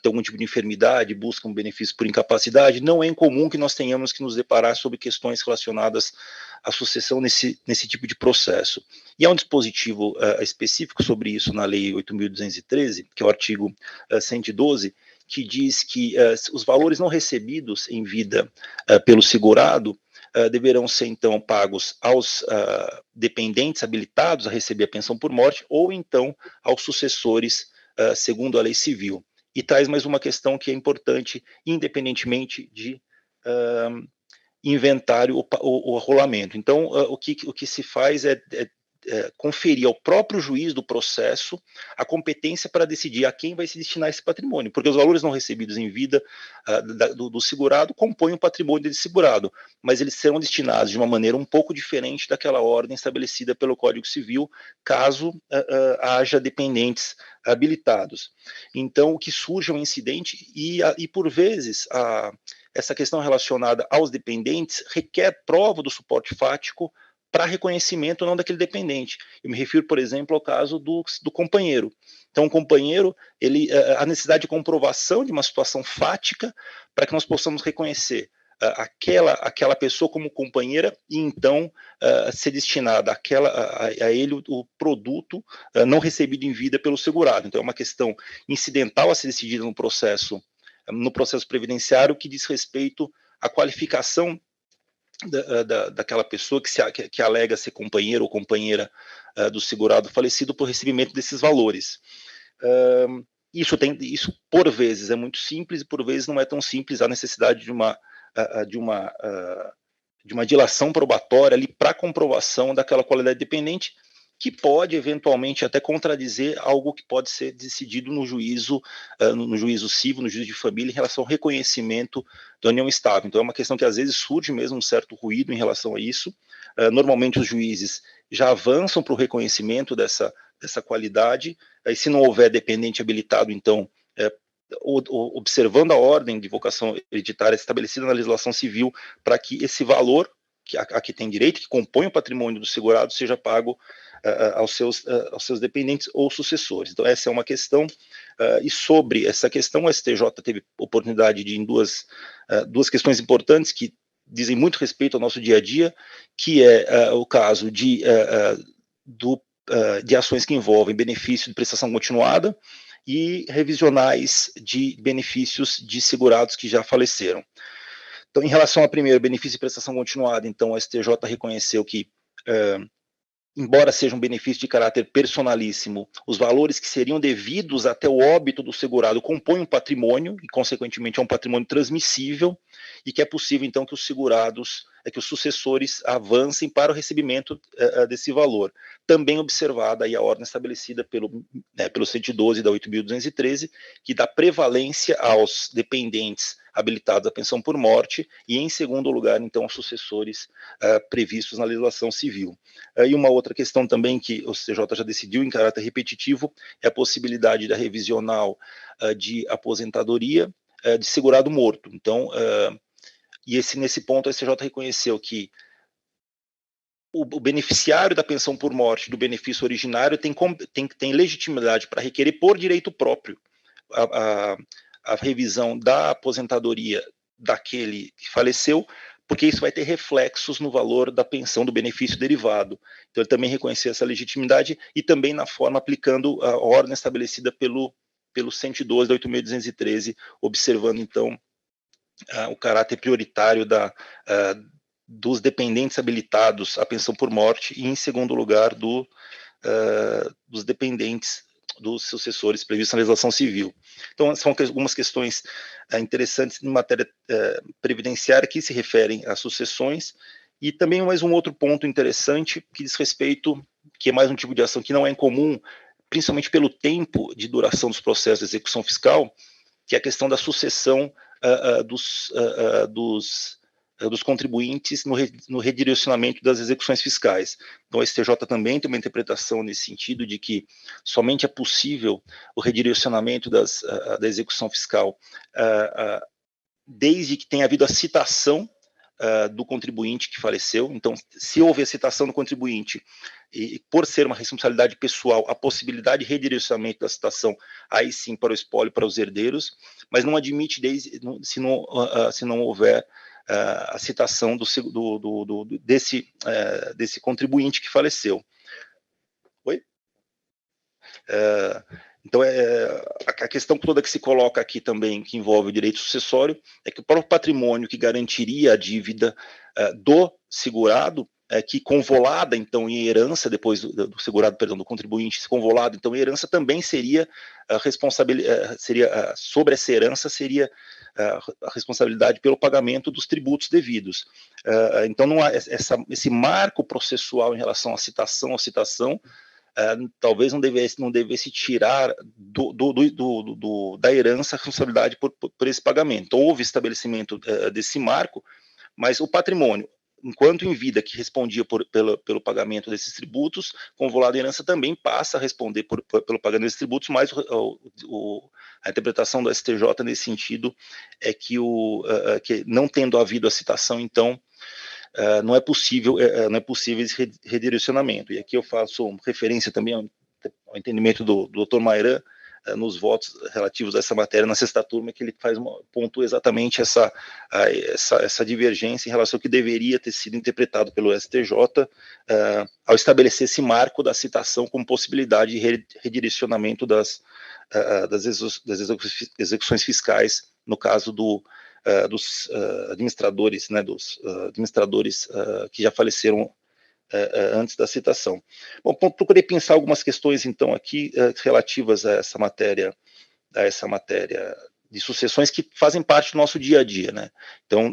algum tipo de enfermidade, buscam benefício por incapacidade. Não é incomum que nós tenhamos que nos deparar sobre questões relacionadas à sucessão nesse tipo de processo. E há um dispositivo específico sobre isso na Lei 8.213, que é o artigo 112, que diz que os valores não recebidos em vida pelo segurado deverão ser, então, pagos aos dependentes habilitados a receber a pensão por morte ou, então, aos sucessores, segundo a lei civil. E traz mais uma questão que é importante, independentemente de inventário ou rolamento. Então, o que se faz é conferir ao próprio juiz do processo a competência para decidir a quem vai se destinar esse patrimônio, porque os valores não recebidos em vida do segurado compõem o patrimônio desse segurado, mas eles serão destinados de uma maneira um pouco diferente daquela ordem estabelecida pelo Código Civil, caso haja dependentes habilitados. Então, o que surge é um incidente e por vezes, essa questão relacionada aos dependentes requer prova do suporte fático para reconhecimento ou não daquele dependente. Eu me refiro, por exemplo, ao caso do companheiro. Então, o companheiro, a necessidade de comprovação de uma situação fática para que nós possamos reconhecer aquela pessoa como companheira e, então, ser destinada a ele o produto não recebido em vida pelo segurado. Então, é uma questão incidental a ser decidida no processo previdenciário que diz respeito à qualificação daquela pessoa que alega ser companheiro ou companheira do segurado falecido por recebimento desses valores. Isso por vezes é muito simples e por vezes não é tão simples. Há necessidade de uma dilação probatória ali para comprovação daquela qualidade dependente, que pode eventualmente até contradizer algo que pode ser decidido no juízo civil, no juízo de família, em relação ao reconhecimento da união estável. Então é uma questão que às vezes surge mesmo um certo ruído em relação a isso. Normalmente os juízes já avançam para o reconhecimento dessa qualidade, e se não houver dependente habilitado, então observando a ordem de vocação hereditária estabelecida na legislação civil, para que esse valor a que tem direito, que compõe o patrimônio do segurado, seja pago aos seus dependentes ou sucessores. Então, essa é uma questão, e sobre essa questão, o STJ teve oportunidade de, em duas questões importantes que dizem muito respeito ao nosso dia a dia, que é o caso de ações que envolvem benefício de prestação continuada e revisionais de benefícios de segurados que já faleceram. Então, em relação ao primeiro, benefício de prestação continuada, então, o STJ reconheceu que, embora seja um benefício de caráter personalíssimo, os valores que seriam devidos até o óbito do segurado compõem um patrimônio, e, consequentemente, é um patrimônio transmissível, e que é possível, então, que os sucessores avancem para o recebimento desse valor. Também observada aí a ordem estabelecida pelo 112 da 8.213, que dá prevalência aos dependentes habilitados à pensão por morte e, em segundo lugar, então, aos sucessores previstos na legislação civil. E uma outra questão também que o CJ já decidiu em caráter repetitivo é a possibilidade da revisional de aposentadoria de segurado morto. Então, nesse ponto, a STJ reconheceu que o beneficiário da pensão por morte do benefício originário tem legitimidade para requerer por direito próprio a revisão da aposentadoria daquele que faleceu, porque isso vai ter reflexos no valor da pensão do benefício derivado. Então, ele também reconheceu essa legitimidade e também na forma aplicando a ordem estabelecida pelo 112 da 8.213, observando, então, o caráter prioritário dos dependentes habilitados à pensão por morte e, em segundo lugar, dos dependentes dos sucessores previstos na legislação civil. Então, são algumas questões interessantes em matéria previdenciária que se referem às sucessões, e também mais um outro ponto interessante que diz respeito, que é mais um tipo de ação que não é incomum, principalmente pelo tempo de duração dos processos de execução fiscal, que é a questão da sucessão dos contribuintes no redirecionamento das execuções fiscais. Então, o STJ também tem uma interpretação nesse sentido de que somente é possível o redirecionamento da execução fiscal desde que tenha havido a citação do contribuinte que faleceu. Então, se houve a citação do contribuinte e por ser uma responsabilidade pessoal, a possibilidade de redirecionamento da citação, aí sim para o espólio, para os herdeiros, mas não admite se não houver a citação desse contribuinte que faleceu. Oi? Então, a questão toda que se coloca aqui também, que envolve o direito sucessório, é que o próprio patrimônio que garantiria a dívida do segurado, que convolada, então, em herança, depois do segurado, perdão, do contribuinte, convolado, então, em herança, também seria sobre essa herança, seria a responsabilidade pelo pagamento dos tributos devidos. Então, não há esse marco processual em relação à citação, talvez não devesse tirar da herança a responsabilidade por esse pagamento. Houve estabelecimento desse marco, mas o patrimônio, enquanto em vida, que respondia pelo pagamento desses tributos, convolado em herança também passa a responder pelo pagamento desses tributos, mas a interpretação do STJ nesse sentido é que não tendo havido a citação, então, não é possível esse redirecionamento. E aqui eu faço referência também ao entendimento do Dr. Mairan, nos votos relativos a essa matéria na sexta turma, que ele pontua exatamente essa divergência em relação ao que deveria ter sido interpretado pelo STJ ao estabelecer esse marco da citação como possibilidade de redirecionamento das execuções fiscais, no caso dos administradores, né, que já faleceram antes da citação. Bom, procurei pensar algumas questões, então, aqui relativas a essa matéria de sucessões que fazem parte do nosso dia a dia, né? Então,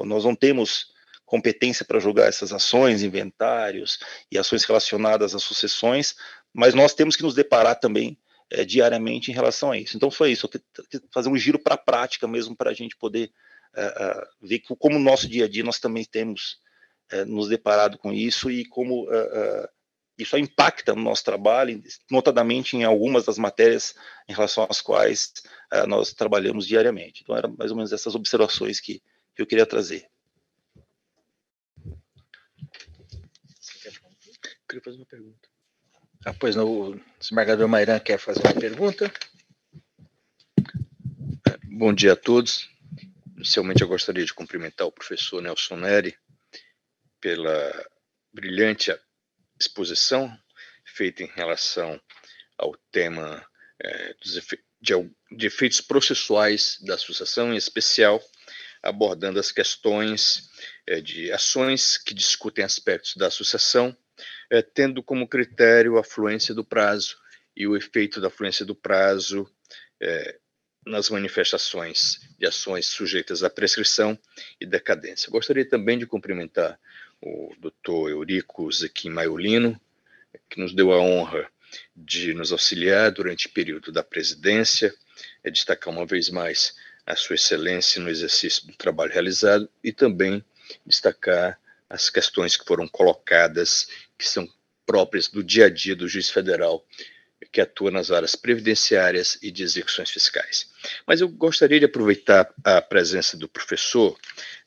nós não temos competência para julgar essas ações, inventários e ações relacionadas às sucessões, mas nós temos que nos deparar também diariamente em relação a isso. Então, foi isso, fazer um giro para a prática mesmo, para a gente poder ver como no nosso dia a dia nós também temos nos deparado com isso e como isso impacta no nosso trabalho, notadamente em algumas das matérias em relação às quais nós trabalhamos diariamente. Então, eram mais ou menos essas observações que eu queria trazer. Eu queria fazer uma pergunta. Pois não, o desembargador Mairan quer fazer uma pergunta. Bom dia a todos. Inicialmente, eu gostaria de cumprimentar o professor Nelson Neri pela brilhante exposição feita em relação ao tema de efeitos processuais da sucessão, em especial abordando as questões de ações que discutem aspectos da sucessão, tendo como critério a fluência do prazo e o efeito da fluência do prazo nas manifestações de ações sujeitas à prescrição e decadência. Gostaria também de cumprimentar o Dr. Eurico Zequim Maiolino, que nos deu a honra de nos auxiliar durante o período da presidência, destacar uma vez mais a sua excelência no exercício do trabalho realizado e também destacar as questões que foram colocadas, que são próprias do dia a dia do juiz federal, que atua nas áreas previdenciárias e de execuções fiscais. Mas eu gostaria de aproveitar a presença do professor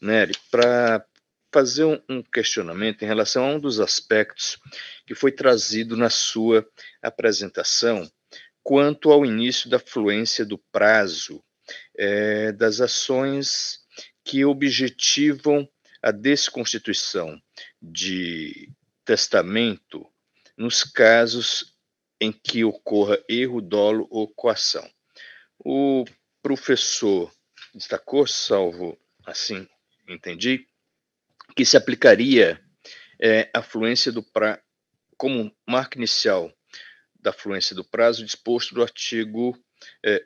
Neri para fazer um questionamento em relação a um dos aspectos que foi trazido na sua apresentação quanto ao início da fluência do prazo das ações que objetivam a desconstituição de testamento nos casos em que ocorra erro, dolo ou coação. O professor destacou, salvo assim entendi, que se aplicaria a fluência do prazo como marco inicial da fluência do prazo disposto do artigo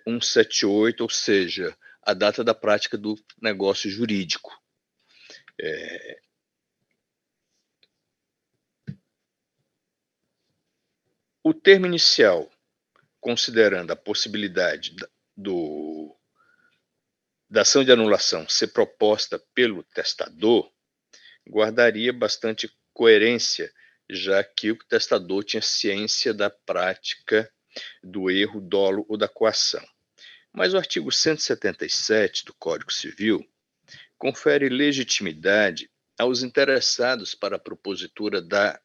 178, ou seja, a data da prática do negócio jurídico. O termo inicial, considerando a possibilidade da ação de anulação ser proposta pelo testador, guardaria bastante coerência, já que o testador tinha ciência da prática do erro, dolo ou da coação. Mas o artigo 177 do Código Civil confere legitimidade aos interessados para a propositura da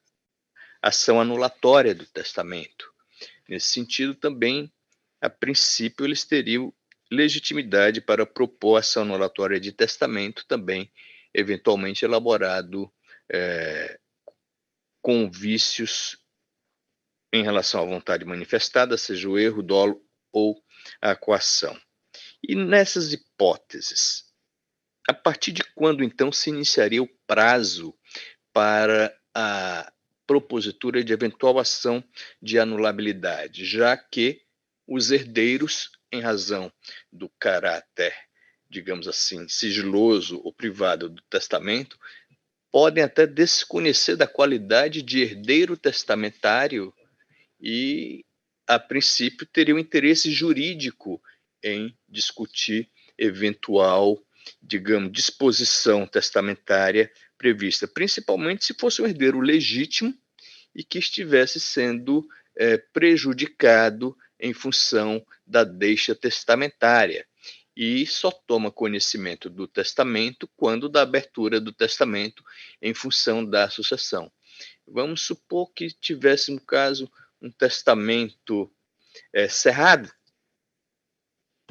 ação anulatória do testamento. Nesse sentido, também, a princípio, eles teriam legitimidade para propor ação anulatória de testamento, também, eventualmente, elaborado com vícios em relação à vontade manifestada, seja o erro, dolo ou a coação. E nessas hipóteses, a partir de quando, então, se iniciaria o prazo para a propositura de eventual ação de anulabilidade, já que os herdeiros, em razão do caráter, digamos assim, sigiloso ou privado do testamento, podem até desconhecer da qualidade de herdeiro testamentário e, a princípio, teriam interesse jurídico em discutir eventual, digamos, disposição testamentária prevista, principalmente se fosse um herdeiro legítimo e que estivesse sendo prejudicado em função da deixa testamentária. E só toma conhecimento do testamento quando da abertura do testamento em função da sucessão. Vamos supor que tivesse, no caso, um testamento cerrado,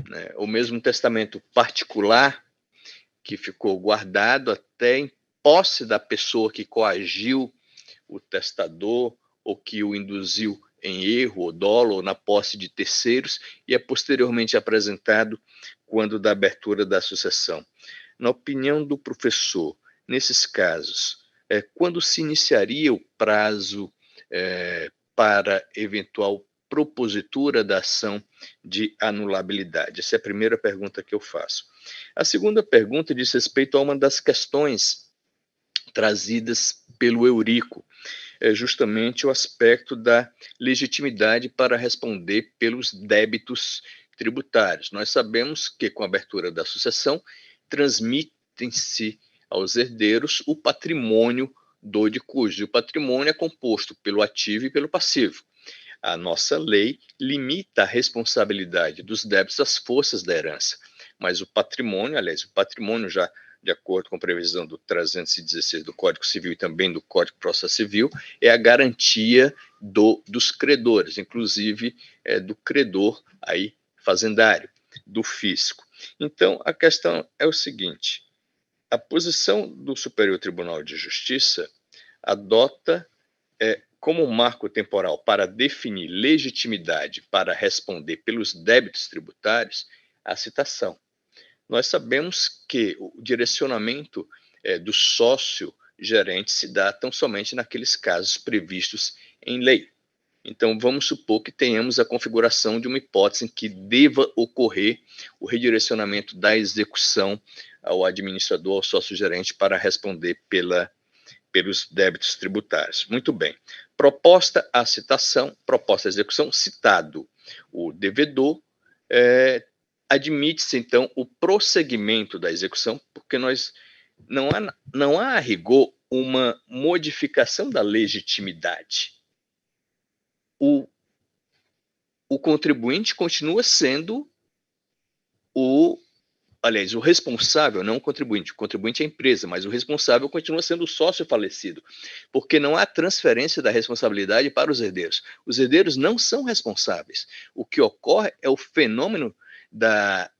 né, ou mesmo um testamento particular que ficou guardado até em posse da pessoa que coagiu o testador ou que o induziu em erro ou dolo ou na posse de terceiros e é posteriormente apresentado quando da abertura da sucessão. Na opinião do professor, nesses casos, quando se iniciaria o prazo para eventual propositura da ação de anulabilidade? Essa é a primeira pergunta que eu faço. A segunda pergunta diz respeito a uma das questões trazidas pelo Eurico, é justamente o aspecto da legitimidade para responder pelos débitos tributários. Nós sabemos que, com a abertura da sucessão, transmitem-se aos herdeiros o patrimônio do de cujo. O patrimônio é composto pelo ativo e pelo passivo. A nossa lei limita a responsabilidade dos débitos às forças da herança, mas o patrimônio, aliás, o patrimônio já de acordo com a previsão do 316 do Código Civil e também do Código de Processo Civil, é a garantia dos credores, inclusive do credor aí fazendário, do fisco. Então, a questão é o seguinte: a posição do Superior Tribunal de Justiça adota como marco temporal para definir legitimidade para responder pelos débitos tributários a citação. Nós sabemos que o direcionamento do sócio gerente se dá tão somente naqueles casos previstos em lei. Então, vamos supor que tenhamos a configuração de uma hipótese em que deva ocorrer o redirecionamento da execução ao administrador, ao sócio-gerente, para responder pelos débitos tributários. Muito bem. Proposta a citação, proposta a execução, citado o devedor, admite-se, então, o prosseguimento da execução, porque não há a rigor uma modificação da legitimidade. O contribuinte continua sendo o responsável, não o contribuinte é a empresa, mas o responsável continua sendo o sócio falecido, porque não há transferência da responsabilidade para os herdeiros. Os herdeiros não são responsáveis. O que ocorre é o fenômeno da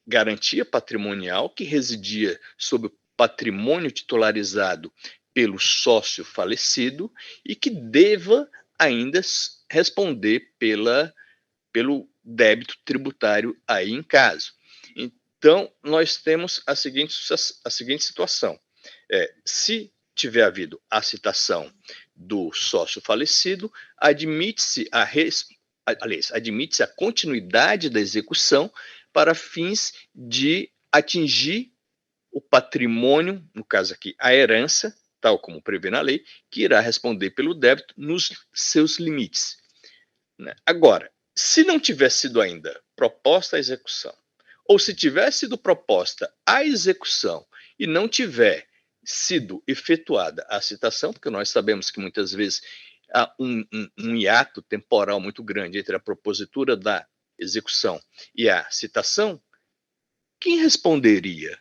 garantia patrimonial que residia sobre o patrimônio titularizado pelo sócio falecido e que deva ainda responder pelo débito tributário aí em caso. Então, nós temos a seguinte situação. Se tiver havido a citação do sócio falecido, admite-se a continuidade da execução para fins de atingir o patrimônio, no caso aqui, a herança, tal como prevê na lei, que irá responder pelo débito nos seus limites. Agora, se não tiver sido ainda proposta a execução, ou se tiver sido proposta a execução e não tiver sido efetuada a citação, porque nós sabemos que muitas vezes há um hiato temporal muito grande entre a propositura da execução e a citação, quem responderia?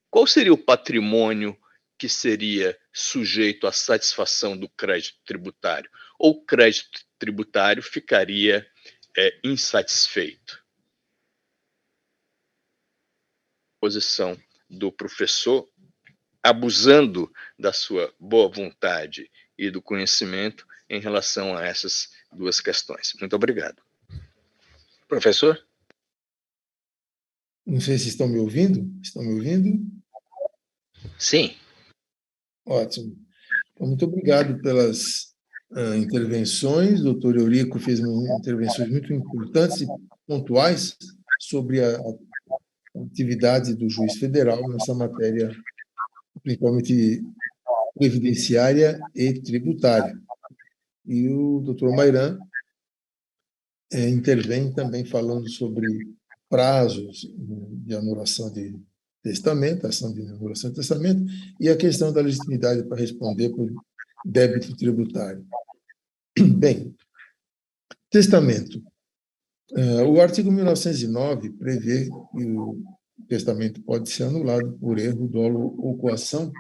Qual seria o patrimônio que seria sujeito à satisfação do crédito tributário? Ou o crédito tributário ficaria insatisfeito? Posição do professor, abusando da sua boa vontade e do conhecimento em relação a essas duas questões. Muito obrigado. Professor? Não sei se estão me ouvindo. Estão me ouvindo? Sim. Ótimo. Muito obrigado pelas intervenções. O doutor Eurico fez intervenções muito importantes e pontuais sobre a atividade do juiz federal nessa matéria, principalmente previdenciária e tributária. E o doutor Mairan intervém também falando sobre prazos de anulação de testamento, ação de anulação de testamento, e a questão da legitimidade para responder por débito tributário. Bem, testamento. O artigo 1909 prevê que o testamento pode ser anulado por erro, dolo ou coação,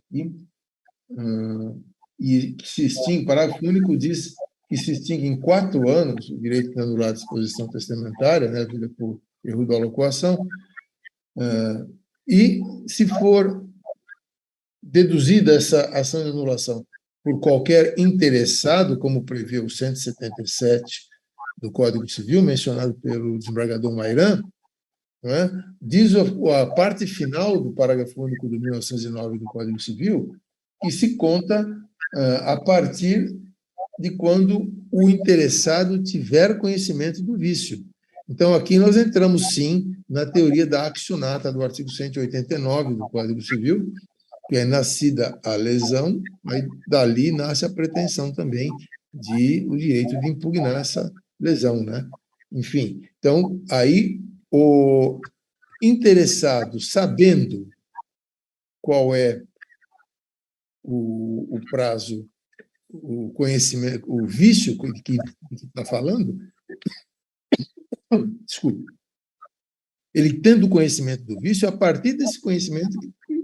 e que se extingue, parágrafo único diz que se extingue em 4 anos o direito de anular a disposição testamentária, né, vida por erro, dolo ou coação, e se for deduzida essa ação de anulação por qualquer interessado, como prevê o 177 do Código Civil, mencionado pelo desembargador Mairan, diz a parte final do parágrafo único do 1909 do Código Civil, que se conta a partir de quando o interessado tiver conhecimento do vício. Então, aqui nós entramos, sim, na teoria da accionata do artigo 189 do Código Civil, que é nascida a lesão, mas dali nasce a pretensão também de o direito de impugnar essa lesão, né? Enfim, então, aí o interessado, sabendo qual é o prazo, o conhecimento, o vício que está falando, desculpe, ele tendo conhecimento do vício, a partir desse conhecimento,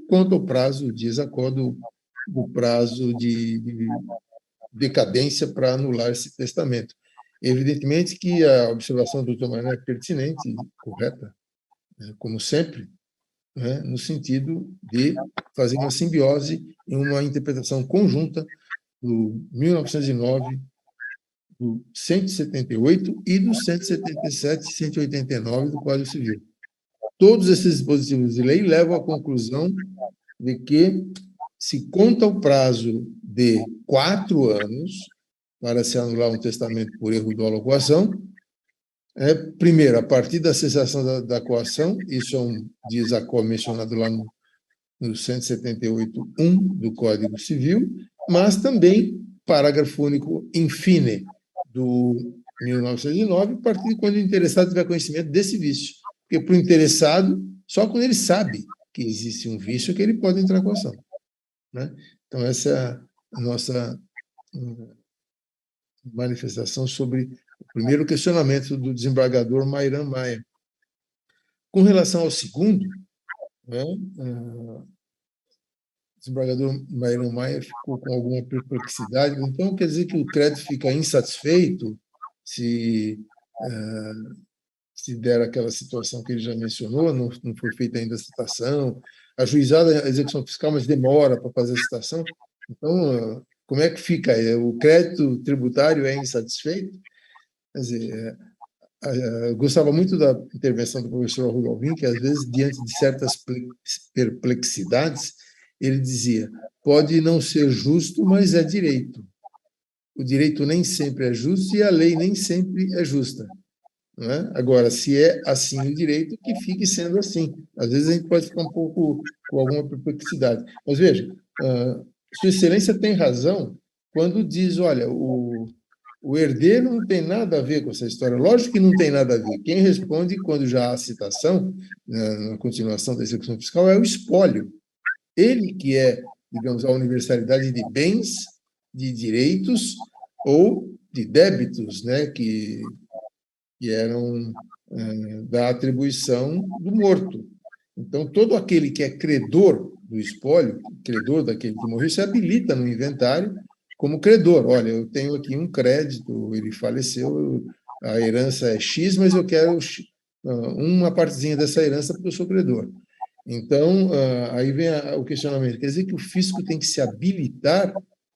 conta o prazo de desacordo, o prazo de decadência para anular esse testamento. Evidentemente que a observação do Dr. Mané é pertinente e correta, como sempre, no sentido de fazer uma simbiose em uma interpretação conjunta do 1909, do 178 e do 177 e 189 do Código Civil. Todos esses dispositivos de lei levam à conclusão de que se conta o prazo de 4 anos para se anular um testamento por erro, dolo ou coação. Primeiro, a partir da cessação da coação, isso é um desacordo mencionado lá no 178.1 do Código Civil, mas também parágrafo único in fine do 1909, a partir de quando o interessado tiver conhecimento desse vício. Porque para o interessado, só quando ele sabe que existe um vício é que ele pode entrar com a ação. Né? Então, essa é a nossa manifestação sobre o primeiro questionamento do desembargador Mairan Maia. Com relação ao segundo, o desembargador Mairan Maia ficou com alguma perplexidade. Então, quer dizer que o crédito fica insatisfeito se der aquela situação que ele já mencionou, não foi feita ainda a citação, ajuizada a execução fiscal, mas demora para fazer a citação. Então, como é que fica? O crédito tributário é insatisfeito? Quer dizer, eu gostava muito da intervenção do professor Arruda Alvim, que às vezes, diante de certas perplexidades, ele dizia: pode não ser justo, mas é direito. O direito nem sempre é justo e a lei nem sempre é justa. Não é? Agora, se é assim o direito, que fique sendo assim. Às vezes a gente pode ficar um pouco com alguma perplexidade. Mas veja, Sua Excelência tem razão quando diz, olha, o herdeiro não tem nada a ver com essa história. Lógico que não tem nada a ver. Quem responde quando já há citação, na continuação da execução fiscal, é o espólio. Ele que é, digamos, a universalidade de bens, de direitos ou de débitos, né, que eram da atribuição do morto. Então, todo aquele que é credor do espólio, credor daquele que morreu, se habilita no inventário como credor. Olha, eu tenho aqui um crédito, ele faleceu, a herança é X, mas eu quero uma partezinha dessa herança porque eu sou credor. Então, aí vem o questionamento. Quer dizer que o fisco tem que se habilitar?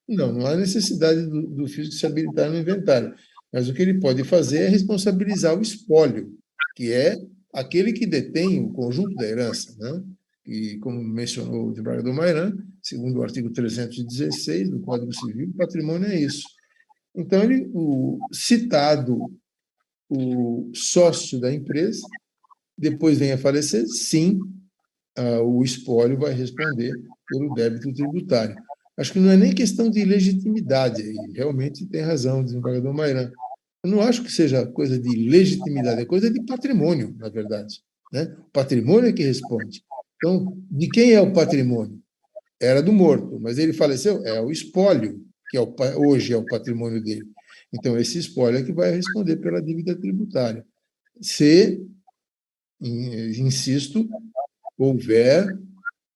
Não, não há necessidade do fisco se habilitar no inventário. Mas o que ele pode fazer é responsabilizar o espólio, que é aquele que detém o conjunto da herança, né? E, como mencionou o desembargador Mairan, segundo o artigo 316 do Código Civil, o patrimônio é isso. Então, citado o sócio da empresa, depois vem a falecer, sim, o espólio vai responder pelo débito tributário. Acho que não é nem questão de legitimidade, aí realmente tem razão o desembargador Mairan. Eu não acho que seja coisa de legitimidade, é coisa de patrimônio, na verdade. Né? O patrimônio é que responde. Então, de quem é o patrimônio? Era do morto, mas ele faleceu? É o espólio, que hoje é o patrimônio dele. Então, esse espólio é que vai responder pela dívida tributária. Se, insisto, houver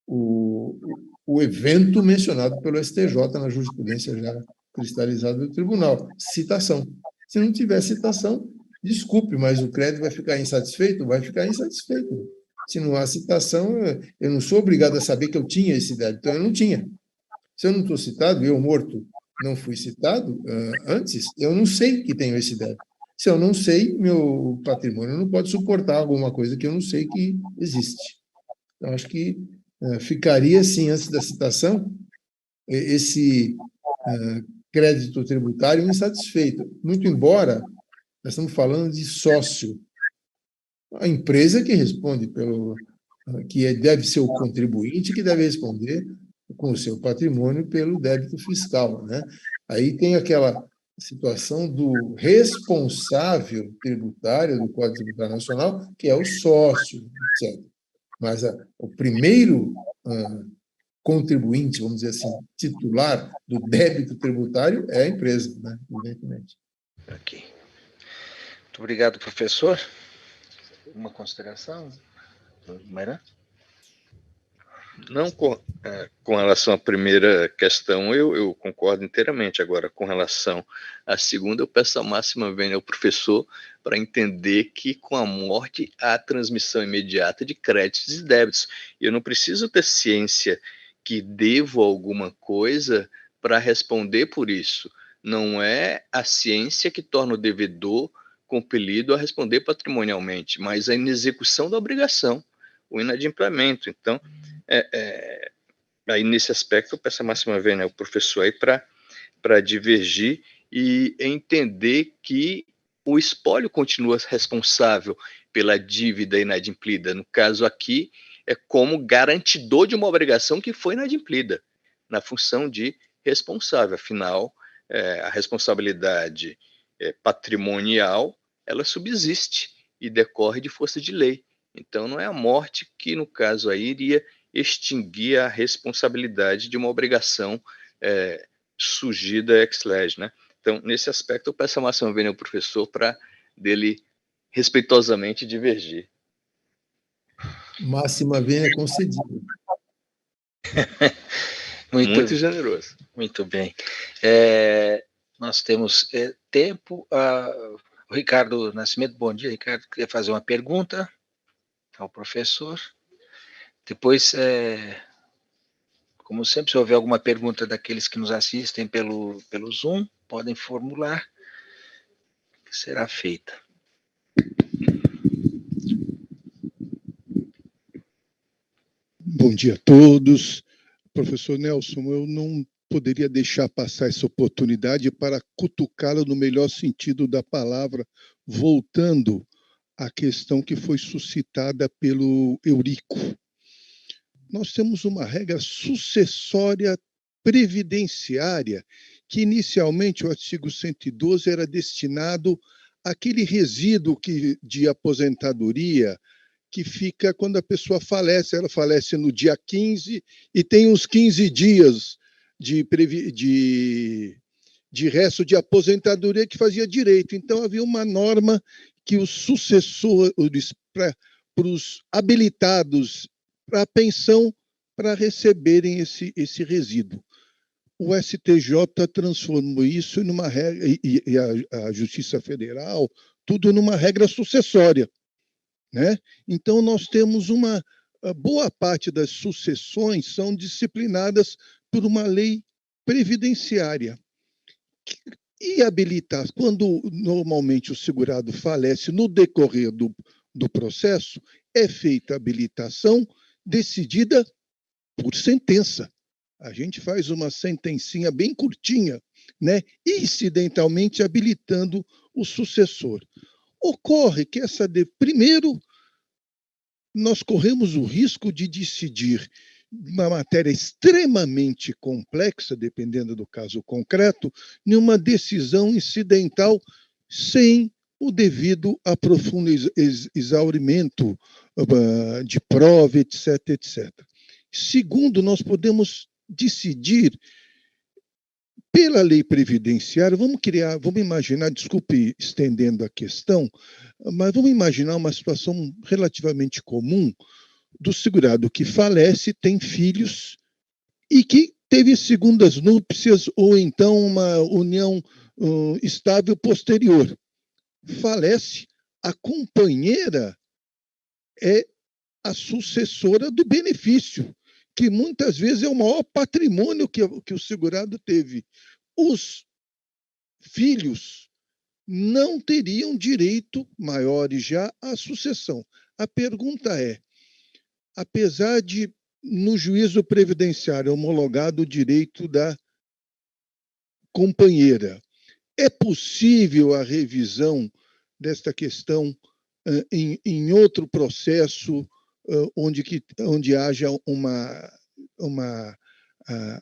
o evento mencionado pelo STJ na jurisprudência já cristalizada do tribunal, citação. Se não tiver citação, desculpe, mas o crédito vai ficar insatisfeito? Vai ficar insatisfeito. Se não há citação, eu não sou obrigado a saber que eu tinha esse débito, então eu não tinha. Se eu não estou citado, eu morto não fui citado antes, eu não sei que tenho esse débito. Se eu não sei, meu patrimônio não pode suportar alguma coisa que eu não sei que existe. Então, acho que ficaria, sim, antes da citação, esse crédito tributário insatisfeito. Muito embora nós estamos falando de sócio. A empresa que responde deve ser o contribuinte que deve responder com o seu patrimônio pelo débito fiscal, né? Aí tem aquela situação do responsável tributário do Código Tributário Nacional, que é o sócio, etc. Mas o primeiro contribuinte, vamos dizer assim, titular do débito tributário é a empresa, né? Evidentemente. Ok. Muito obrigado, professor. Uma consideração, Mairan? Não, com relação à primeira questão, eu concordo inteiramente. Agora, com relação à segunda, eu peço a máxima vênia ao professor para entender que com a morte há transmissão imediata de créditos e débitos. Eu não preciso ter ciência que devo alguma coisa para responder por isso. Não é a ciência que torna o devedor compelido a responder patrimonialmente, mas a inexecução da obrigação, o inadimplemento. Então, aí nesse aspecto eu peço a máxima vênia ao professor aí para divergir e entender que o espólio continua responsável pela dívida inadimplida. No caso aqui, é como garantidor de uma obrigação que foi inadimplida, na função de responsável. Afinal, a responsabilidade patrimonial, ela subsiste e decorre de força de lei. Então, não é a morte que, no caso aí, iria extinguir a responsabilidade de uma obrigação surgida ex lege, né? Então, nesse aspecto, eu peço a máxima vênia ao professor para dele respeitosamente divergir. Máxima vênia concedida. Muito generoso. Muito bem. Nós temos tempo. O Ricardo Nascimento, bom dia, Ricardo. Queria fazer uma pergunta ao professor. Depois, como sempre, se houver alguma pergunta daqueles que nos assistem pelo Zoom, podem formular, que será feita. Bom dia a todos. professor Nelson, eu não poderia deixar passar essa oportunidade para cutucá-lo no melhor sentido da palavra, voltando à questão que foi suscitada pelo Eurico. Nós temos uma regra sucessória previdenciária, que inicialmente o artigo 112 era destinado àquele resíduo de aposentadoria que fica quando a pessoa falece. Ela falece no dia 15 e tem uns 15 dias de resto de aposentadoria que fazia direito. Então, havia uma norma que os sucessores, para os habilitados para a pensão, para receberem esse resíduo. O STJ transformou isso numa regra, e a Justiça Federal, tudo numa regra sucessória, né? Então, nós temos boa parte das sucessões são disciplinadas por uma lei previdenciária. E habilitar, quando normalmente o segurado falece no decorrer do processo, é feita a habilitação decidida por sentença. A gente faz uma sentencinha bem curtinha, né? Incidentalmente habilitando o sucessor. Ocorre que primeiro, nós corremos o risco de decidir uma matéria extremamente complexa, dependendo do caso concreto, em uma decisão incidental sem o devido a profundo exaurimento de prova, etc, etc. Segundo, nós podemos decidir pela lei previdenciária, vamos imaginar, desculpe estendendo a questão, mas vamos imaginar uma situação relativamente comum do segurado que falece, tem filhos e que teve segundas núpcias ou então uma união estável posterior. Falece, a companheira é a sucessora do benefício, que muitas vezes é o maior patrimônio que o segurado teve. Os filhos não teriam direito, maiores já, à sucessão. A pergunta é, apesar de, no juízo previdenciário, homologado o direito da companheira, é possível a revisão desta questão em outro processo onde haja uma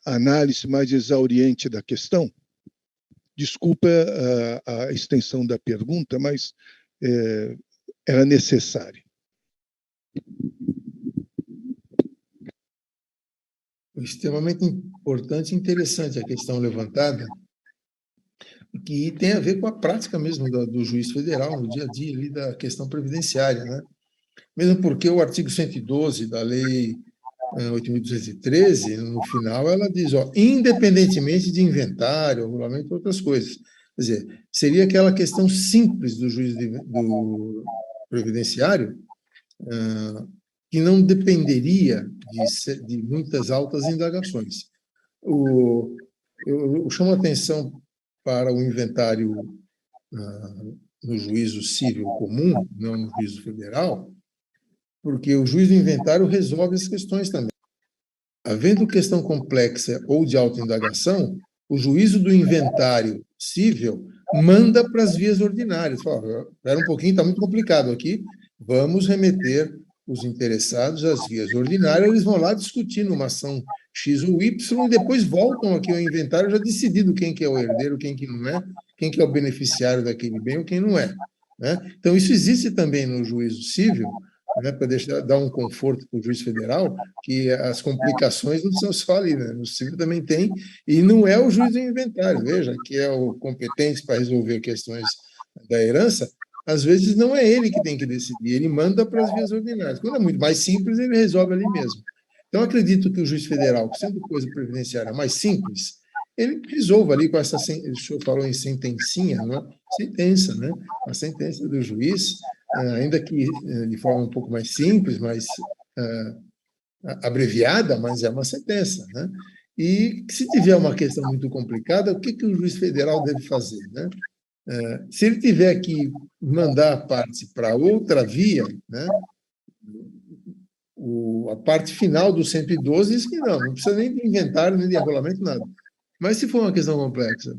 análise mais exauriente da questão? Desculpa a extensão da pergunta, mas era necessária. Extremamente importante e interessante a questão levantada, que tem a ver com a prática mesmo do juiz federal, no dia a dia ali da questão previdenciária, né? Mesmo porque o artigo 112 da Lei 8.213, no final, ela diz, independentemente de inventário, regulamento e outras coisas. Quer dizer, seria aquela questão simples do juiz do previdenciário, que não dependeria de muitas altas indagações. Eu chamo a atenção para o inventário no juízo civil comum, não no juízo federal, porque o juiz do inventário resolve as questões também. Havendo questão complexa ou de alta indagação, o juízo do inventário civil manda para as vias ordinárias. Fala, espera um pouquinho, está muito complicado aqui, vamos remeter os interessados às vias ordinárias, eles vão lá discutir numa ação X ou Y e depois voltam aqui ao inventário já decidido quem que é o herdeiro, quem que não é, quem que é o beneficiário daquele bem ou quem não é, né? Então, isso existe também no juízo civil, né, para dar um conforto para o juiz federal, que as complicações não são só ali, né? No civil também tem, e não é o juiz do inventário, veja, que é o competente para resolver questões da herança, às vezes não é ele que tem que decidir, ele manda para as vias ordinárias. Quando é muito mais simples, ele resolve ali mesmo. Então, acredito que o juiz federal, sendo coisa previdenciária mais simples, ele resolva ali com essa, o senhor falou em sentencinha, não é? Sentença, né? A sentença do juiz, ainda que de forma um pouco mais simples, mais abreviada, mas é uma sentença, né? E se tiver uma questão muito complicada, o que o juiz federal deve fazer, né? Se ele tiver que mandar a parte para outra via, né? a parte final do 112 diz que não precisa nem de inventário, nem de arrolamento, nada. Mas se for uma questão complexa,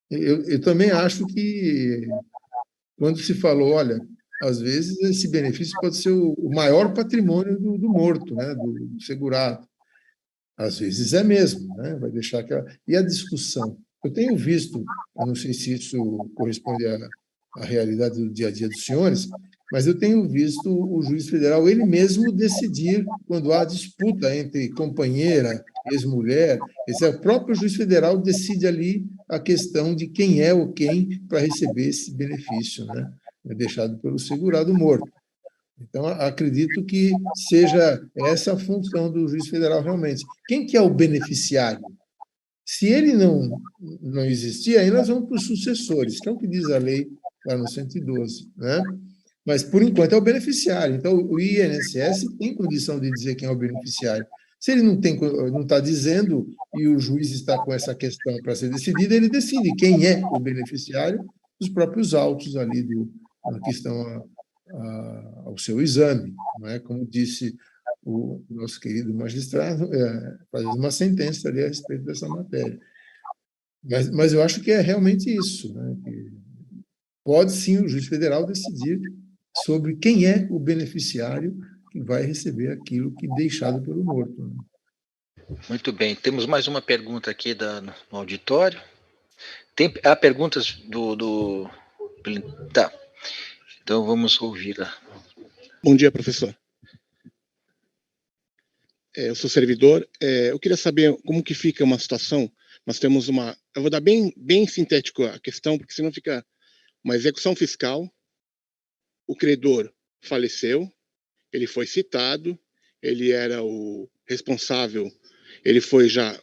eu também acho que, quando se falou, olha, às vezes esse benefício pode ser o maior patrimônio do morto, né, do segurado. Às vezes é mesmo, né? Vai deixar aquela... E a discussão? Eu tenho visto, eu não sei se isso corresponde à realidade do dia a dia dos senhores, mas eu tenho visto o juiz federal ele mesmo decidir quando há disputa entre companheira, ex-mulher, o próprio juiz federal decide ali a questão de quem é ou quem para receber esse benefício, né? É deixado pelo segurado morto. Então, acredito que seja essa a função do juiz federal realmente. Quem que é o beneficiário? Se ele não existir, aí nós vamos para os sucessores, que é o que diz a lei lá no 112, né? Mas, por enquanto, é o beneficiário. Então, o INSS tem condição de dizer quem é o beneficiário. Se ele não está dizendo e o juiz está com essa questão para ser decidida, ele decide quem é o beneficiário dos próprios autos ali na questão ao seu exame, não é? Como disse o nosso querido magistrado, faz uma sentença ali a respeito dessa matéria. Mas eu acho que é realmente isso, né? Que pode sim o juiz federal decidir sobre quem é o beneficiário que vai receber aquilo que deixado pelo morto, né? Muito bem. Temos mais uma pergunta aqui no auditório. Há perguntas Tá. Então vamos ouvi-la. Bom dia, professor. Eu sou servidor. Eu queria saber como que fica uma situação. Nós temos eu vou dar bem sintético a questão, porque senão fica uma execução fiscal. O credor faleceu, ele foi citado, ele era o responsável, ele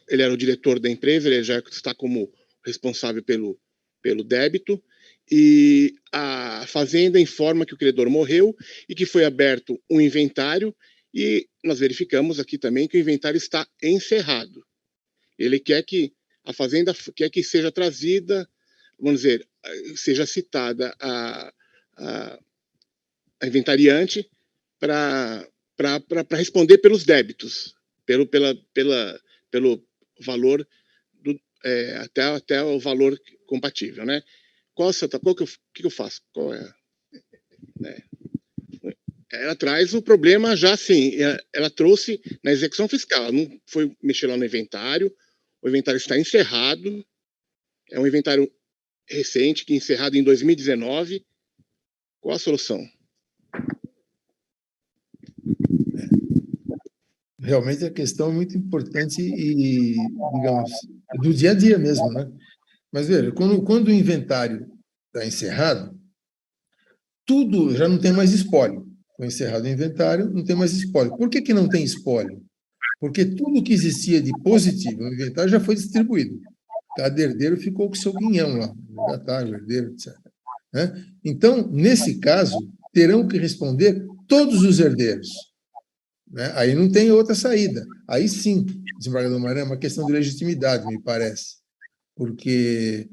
era o diretor da empresa, ele já está como responsável pelo débito, e a fazenda informa que o credor morreu e que foi aberto um inventário, e nós verificamos aqui também que o inventário está encerrado. Ele quer que a fazenda seja trazida, vamos dizer, seja citada a inventariante para responder pelos débitos, pelo valor até o valor compatível, né? Que eu faço? Ela traz o problema já assim, ela trouxe na execução fiscal, ela não foi mexer lá no inventário, o inventário está encerrado, é um inventário recente, que encerrado em 2019. Qual a solução? Realmente a questão é muito importante e, digamos, do dia a dia mesmo, né? Mas veja, quando o inventário está encerrado, tudo já não tem mais espólio. Foi encerrado o inventário, não tem mais espólio. Por que não tem espólio? Porque tudo que existia de positivo no inventário já foi distribuído. Cada herdeiro ficou com o seu guinhão lá, o herdeiro, etc. Né? Então, nesse caso, terão que responder todos os herdeiros. Né? Aí não tem outra saída. Aí sim, desembargador Maran, é uma questão de legitimidade, me parece. Porque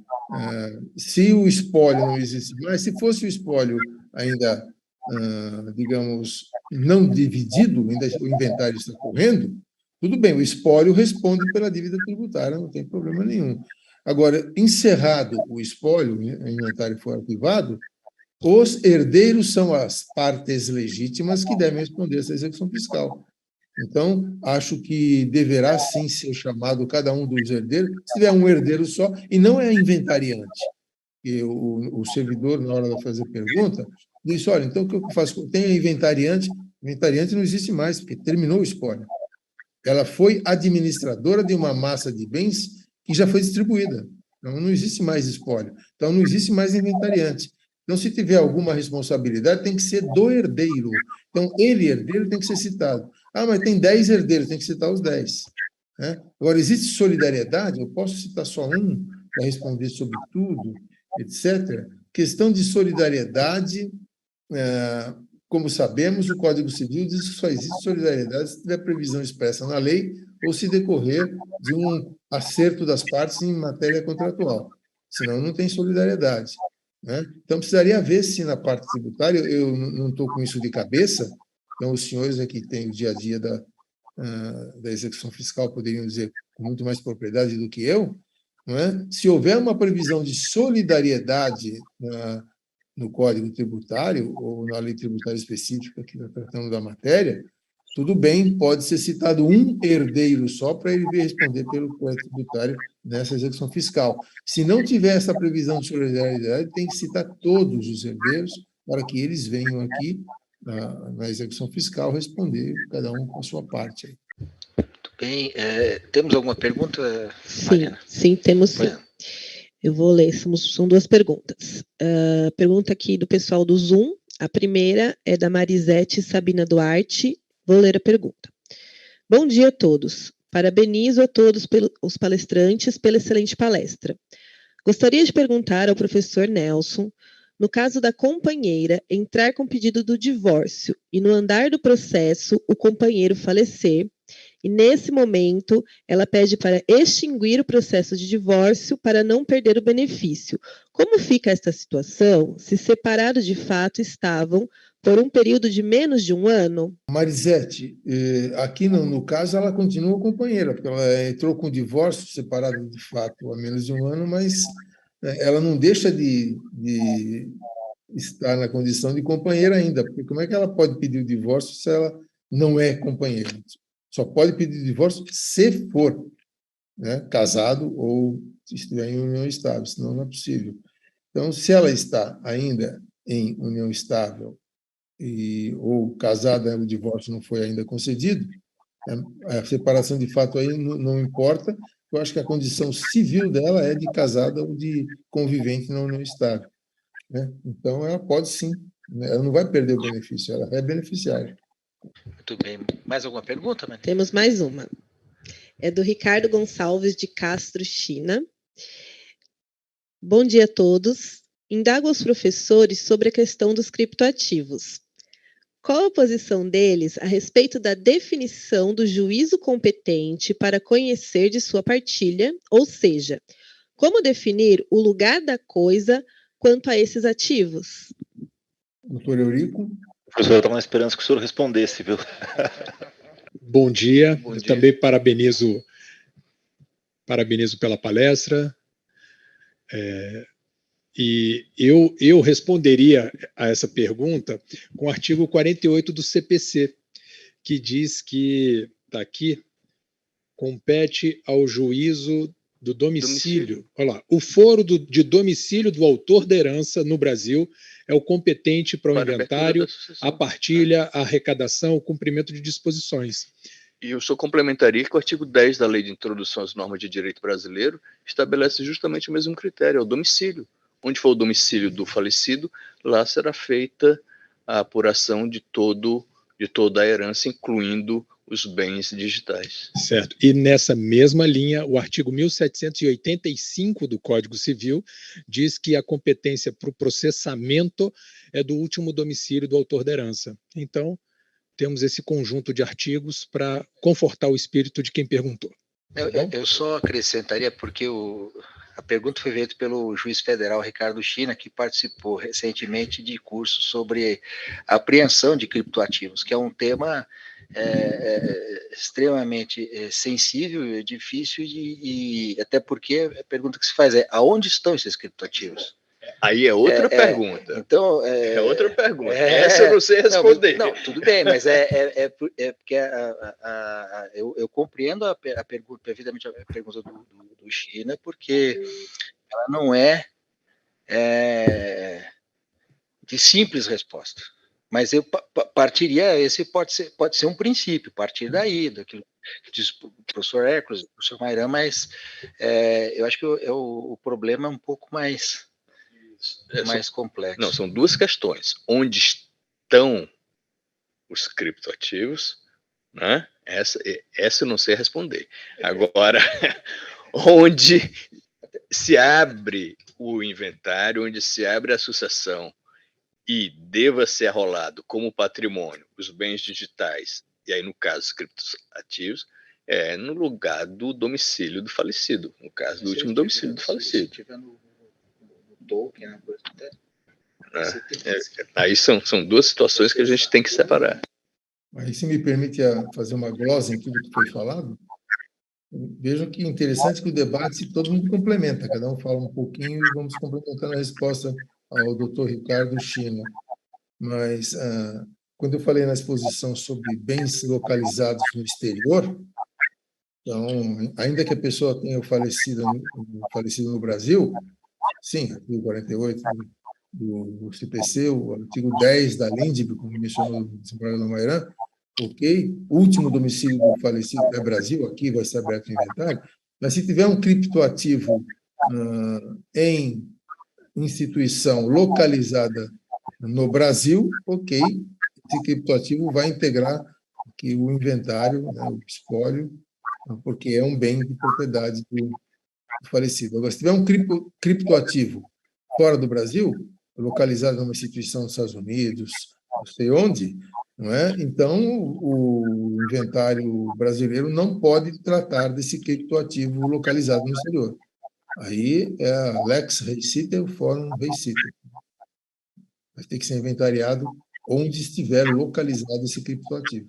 se o espólio não existe mais, se fosse o espólio ainda, digamos, não dividido, ainda o inventário está correndo, tudo bem, o espólio responde pela dívida tributária, não tem problema nenhum. Agora, encerrado o espólio, o inventário for arquivado, os herdeiros são as partes legítimas que devem responder essa execução fiscal. Então, acho que deverá sim ser chamado cada um dos herdeiros, se tiver um herdeiro só, e não é inventariante. E o servidor, na hora de fazer pergunta, disse, olha, então o que eu faço? Tem inventariante não existe mais, porque terminou o espólio. Ela foi administradora de uma massa de bens que já foi distribuída. Então, não existe mais espólio. Então, não existe mais inventariante. Então, se tiver alguma responsabilidade, tem que ser do herdeiro. Então, ele, herdeiro, tem que ser citado. Ah, mas tem 10 herdeiros, tem que citar os 10. Né? Agora, existe solidariedade? Eu posso citar só um para responder sobre tudo, etc. Questão de solidariedade, como sabemos, o Código Civil diz que só existe solidariedade se tiver previsão expressa na lei ou se decorrer de um acerto das partes em matéria contratual. Senão, não tem solidariedade. Né? Então, precisaria ver se na parte tributária, eu não estou com isso de cabeça, Então, os senhores aqui que têm o dia a dia da execução fiscal poderiam dizer com muito mais propriedade do que eu, não é? Se houver uma previsão de solidariedade no Código Tributário ou na lei tributária específica que está tratando da matéria, tudo bem, pode ser citado um herdeiro só para ele vir responder pelo Código Tributário nessa execução fiscal. Se não tiver essa previsão de solidariedade, tem que citar todos os herdeiros para que eles venham aqui na execução fiscal responder, cada um com a sua parte. Muito bem. Temos alguma pergunta, Mariana? Sim, temos sim. Eu vou ler, são duas perguntas. Pergunta aqui do pessoal do Zoom. A primeira é da Marisete Sabina Duarte. Vou ler a pergunta. Bom dia a todos. Parabenizo a todos os palestrantes pela excelente palestra. Gostaria de perguntar ao professor Nelson, no caso da companheira entrar com pedido do divórcio e no andar do processo o companheiro falecer, e nesse momento ela pede para extinguir o processo de divórcio para não perder o benefício. Como fica esta situação se separados de fato estavam por um período de menos de um ano? Marisete, aqui no caso ela continua companheira, porque ela entrou com divórcio, separado de fato há menos de um ano, mas ela não deixa de estar na condição de companheira ainda, porque como é que ela pode pedir o divórcio se ela não é companheira? Só pode pedir divórcio se for, né, casado ou estiver em união estável, senão não é possível. Então, se ela está ainda em união estável ou casada, o divórcio não foi ainda concedido, a separação de fato aí não importa. Eu acho que a condição civil dela é de casada ou de convivente na união estável, né? Então, ela pode sim, né? Ela não vai perder o benefício, ela é beneficiária. Muito bem. Mais alguma pergunta, Maria? Temos mais uma. É do Ricardo Gonçalves de Castro, China. Bom dia a todos. Indago aos professores sobre a questão dos criptoativos. Qual a posição deles a respeito da definição do juízo competente para conhecer de sua partilha, ou seja, como definir o lugar da coisa quanto a esses ativos? Doutor Eurico? Professor, eu estava na esperança que o senhor respondesse, viu? Bom dia. Eu também parabenizo pela palestra. E eu responderia a essa pergunta com o artigo 48 do CPC, que diz que, está aqui, compete ao juízo do domicílio. Olha lá, o foro de domicílio do autor da herança no Brasil é o competente para o inventário, a partilha, a arrecadação, o cumprimento de disposições. E eu só complementaria que o artigo 10 da Lei de Introdução às Normas de Direito Brasileiro estabelece justamente o mesmo critério, é o domicílio. Onde for o domicílio do falecido, lá será feita a apuração de toda a herança, incluindo os bens digitais. Certo. E nessa mesma linha, o artigo 1785 do Código Civil diz que a competência para o processamento é do último domicílio do autor da herança. Então, temos esse conjunto de artigos para confortar o espírito de quem perguntou. Eu só acrescentaria, porque a pergunta foi feita pelo juiz federal Ricardo China, que participou recentemente de cursos sobre apreensão de criptoativos, que é um tema extremamente sensível, difícil, e até porque a pergunta que se faz é: aonde estão esses criptoativos? Aí é outra pergunta. Então, é outra pergunta. Essa eu não sei responder. Não, tudo bem, mas porque eu compreendo a pergunta, perfeitamente a pergunta do China, porque ela não é de simples resposta. Mas eu partiria, esse pode ser um princípio, partir daí, daquilo que diz o professor Hércules, o professor Mairan, mas eu acho que o problema é um pouco mais complexo. Não, são duas questões. Onde estão os criptoativos, né? Essa eu não sei responder. Agora, onde se abre o inventário, onde se abre a sucessão e deva ser arrolado como patrimônio os bens digitais, e aí no caso os criptoativos, é no lugar do domicílio do falecido, no caso do último domicílio do falecido. Aí são duas situações que a gente tem que separar. Aí, se me permite fazer uma glosa em tudo que foi falado, vejo que interessante que o debate todo mundo complementa, cada um fala um pouquinho e vamos complementando a resposta ao doutor Ricardo China. Mas, quando eu falei na exposição sobre bens localizados no exterior, então, ainda que a pessoa tenha falecido no Brasil, sim, artigo 48 do CPC, o artigo 10 da LINDB, como mencionou o desembargador Mairan, ok, o último domicílio do falecido é Brasil, aqui vai ser aberto o inventário, mas se tiver um criptoativo em instituição localizada no Brasil, ok, esse criptoativo vai integrar aqui o inventário, né, o espólio, porque é um bem de propriedade do falecido. Agora, se tiver um criptoativo fora do Brasil, localizado numa instituição dos Estados Unidos, não sei onde, não é? Então, o inventário brasileiro não pode tratar desse criptoativo localizado no exterior. Aí é a Lex Reissita e o Fórum Reissita. Vai ter que ser inventariado onde estiver localizado esse criptoativo.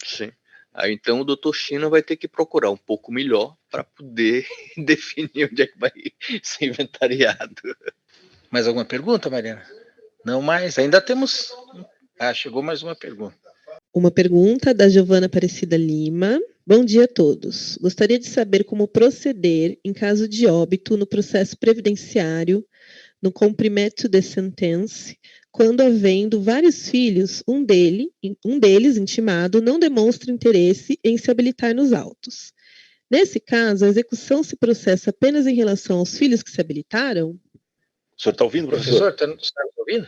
Sim. Aí, então, o doutor China vai ter que procurar um pouco melhor para poder definir onde é que vai ser inventariado. Mais alguma pergunta, Mariana? Não mais? Ainda temos... chegou mais uma pergunta. Uma pergunta da Giovana Aparecida Lima. Bom dia a todos. Gostaria de saber como proceder em caso de óbito no processo previdenciário, no cumprimento de sentence, quando havendo vários filhos, um deles, intimado, não demonstra interesse em se habilitar nos autos. Nesse caso, a execução se processa apenas em relação aos filhos que se habilitaram? O senhor está ouvindo, professor? Professor, está ouvindo?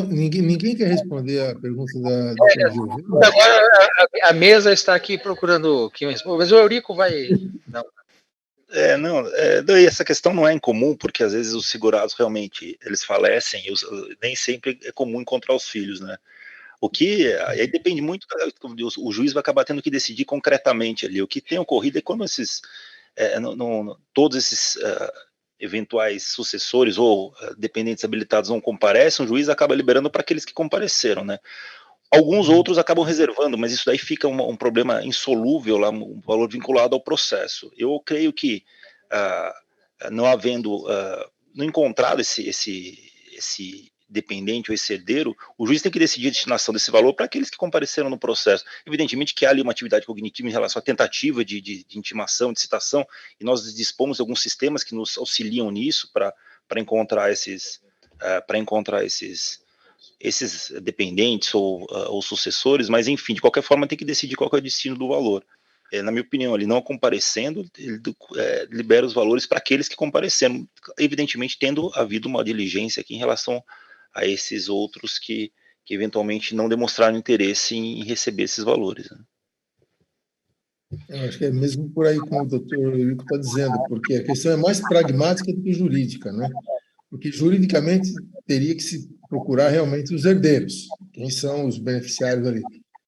Ninguém quer responder a pergunta da doutora Giovana? Agora a mesa está aqui procurando quem responde, mas o Eurico vai... Não. Daí essa questão não é incomum, porque às vezes os segurados realmente eles falecem, nem sempre é comum encontrar os filhos, né? O que aí depende muito, o juiz vai acabar tendo que decidir concretamente ali. O que tem ocorrido é quando todos esses eventuais sucessores ou dependentes habilitados não comparecem, o juiz acaba liberando para aqueles que compareceram, né? Alguns outros acabam reservando, mas isso daí fica um problema insolúvel lá, um valor vinculado ao processo. Eu creio que não havendo, não encontrado esse dependente ou esse herdeiro, o juiz tem que decidir a destinação desse valor para aqueles que compareceram no processo. Evidentemente que há ali uma atividade cognitiva em relação à tentativa de intimação, de citação, e nós dispomos de alguns sistemas que nos auxiliam nisso para encontrar esses dependentes ou sucessores, mas enfim, de qualquer forma tem que decidir qual é o destino do valor. Na minha opinião, ele não comparecendo, ele libera os valores para aqueles que compareceram, evidentemente tendo havido uma diligência aqui em relação a esses outros que eventualmente não demonstraram interesse em receber esses valores, né? Eu acho que é mesmo por aí como o doutor Eurico está dizendo, porque a questão é mais pragmática do que jurídica, né? Porque juridicamente teria que se procurar realmente os herdeiros, quem são os beneficiários ali.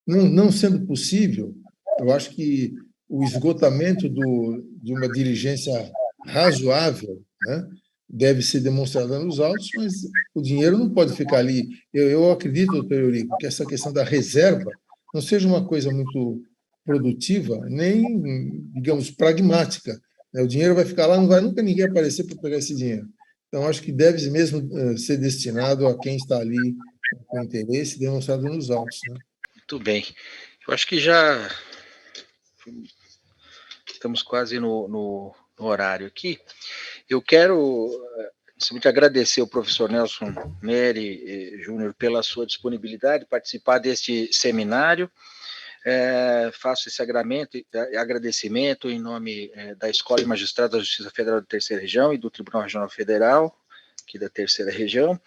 Não sendo possível, eu acho que o esgotamento de uma diligência razoável, né, deve ser demonstrada nos autos, mas o dinheiro não pode ficar ali. Eu acredito, doutor Eurico, que essa questão da reserva não seja uma coisa muito produtiva, nem, digamos, pragmática. O dinheiro vai ficar lá, não vai nunca ninguém aparecer para pegar esse dinheiro. Então, acho que deve mesmo ser destinado a quem está ali com interesse demonstrado nos autos, né? Muito bem. Eu acho que já estamos quase no horário aqui. Eu quero simplesmente agradecer ao professor Nelson Neri Júnior pela sua disponibilidade de participar deste seminário. Faço esse agradecimento em nome da Escola de Magistrados da Justiça Federal da Terceira Região e do Tribunal Regional Federal, aqui da Terceira Região.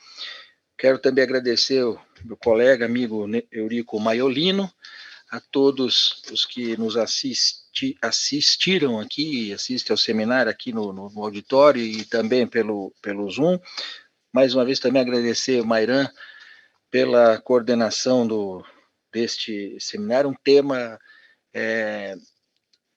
Quero também agradecer o meu colega, amigo Eurico Maiolino, a todos os que nos assistiram aqui, assistem ao seminário aqui no auditório e também pelo Zoom. Mais uma vez também agradecer ao Mairan pela coordenação deste seminário, um tema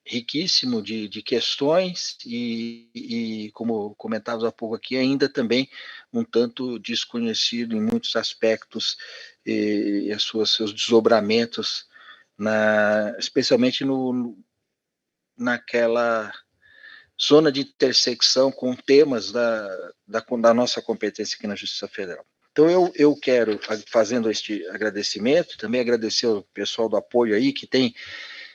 riquíssimo de questões e, como comentávamos há pouco aqui, ainda também um tanto desconhecido em muitos aspectos e seus desdobramentos, especialmente naquela zona de intersecção com temas da nossa competência aqui na Justiça Federal. Então, eu quero, fazendo este agradecimento, também agradecer ao pessoal do apoio aí, que tem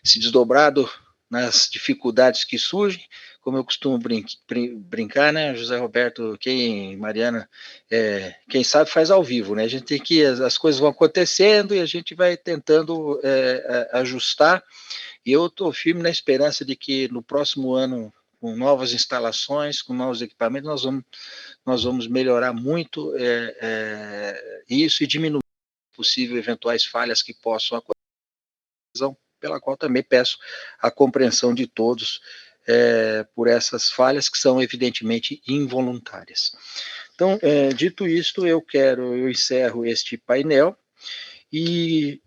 se desdobrado nas dificuldades que surgem, como eu costumo brincar, né, José Roberto, Mariana, quem sabe faz ao vivo, né, a gente tem que, as coisas vão acontecendo e a gente vai tentando ajustar, e eu estou firme na esperança de que no próximo ano, com novas instalações, com novos equipamentos, nós vamos melhorar muito isso e diminuir, se possível, eventuais falhas que possam acontecer, pela qual também peço a compreensão de todos por essas falhas que são evidentemente involuntárias. Então, dito isto, eu encerro este painel e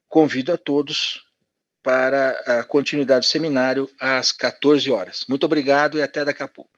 convido a todos para a continuidade do seminário às 14 horas. Muito obrigado e até daqui a pouco.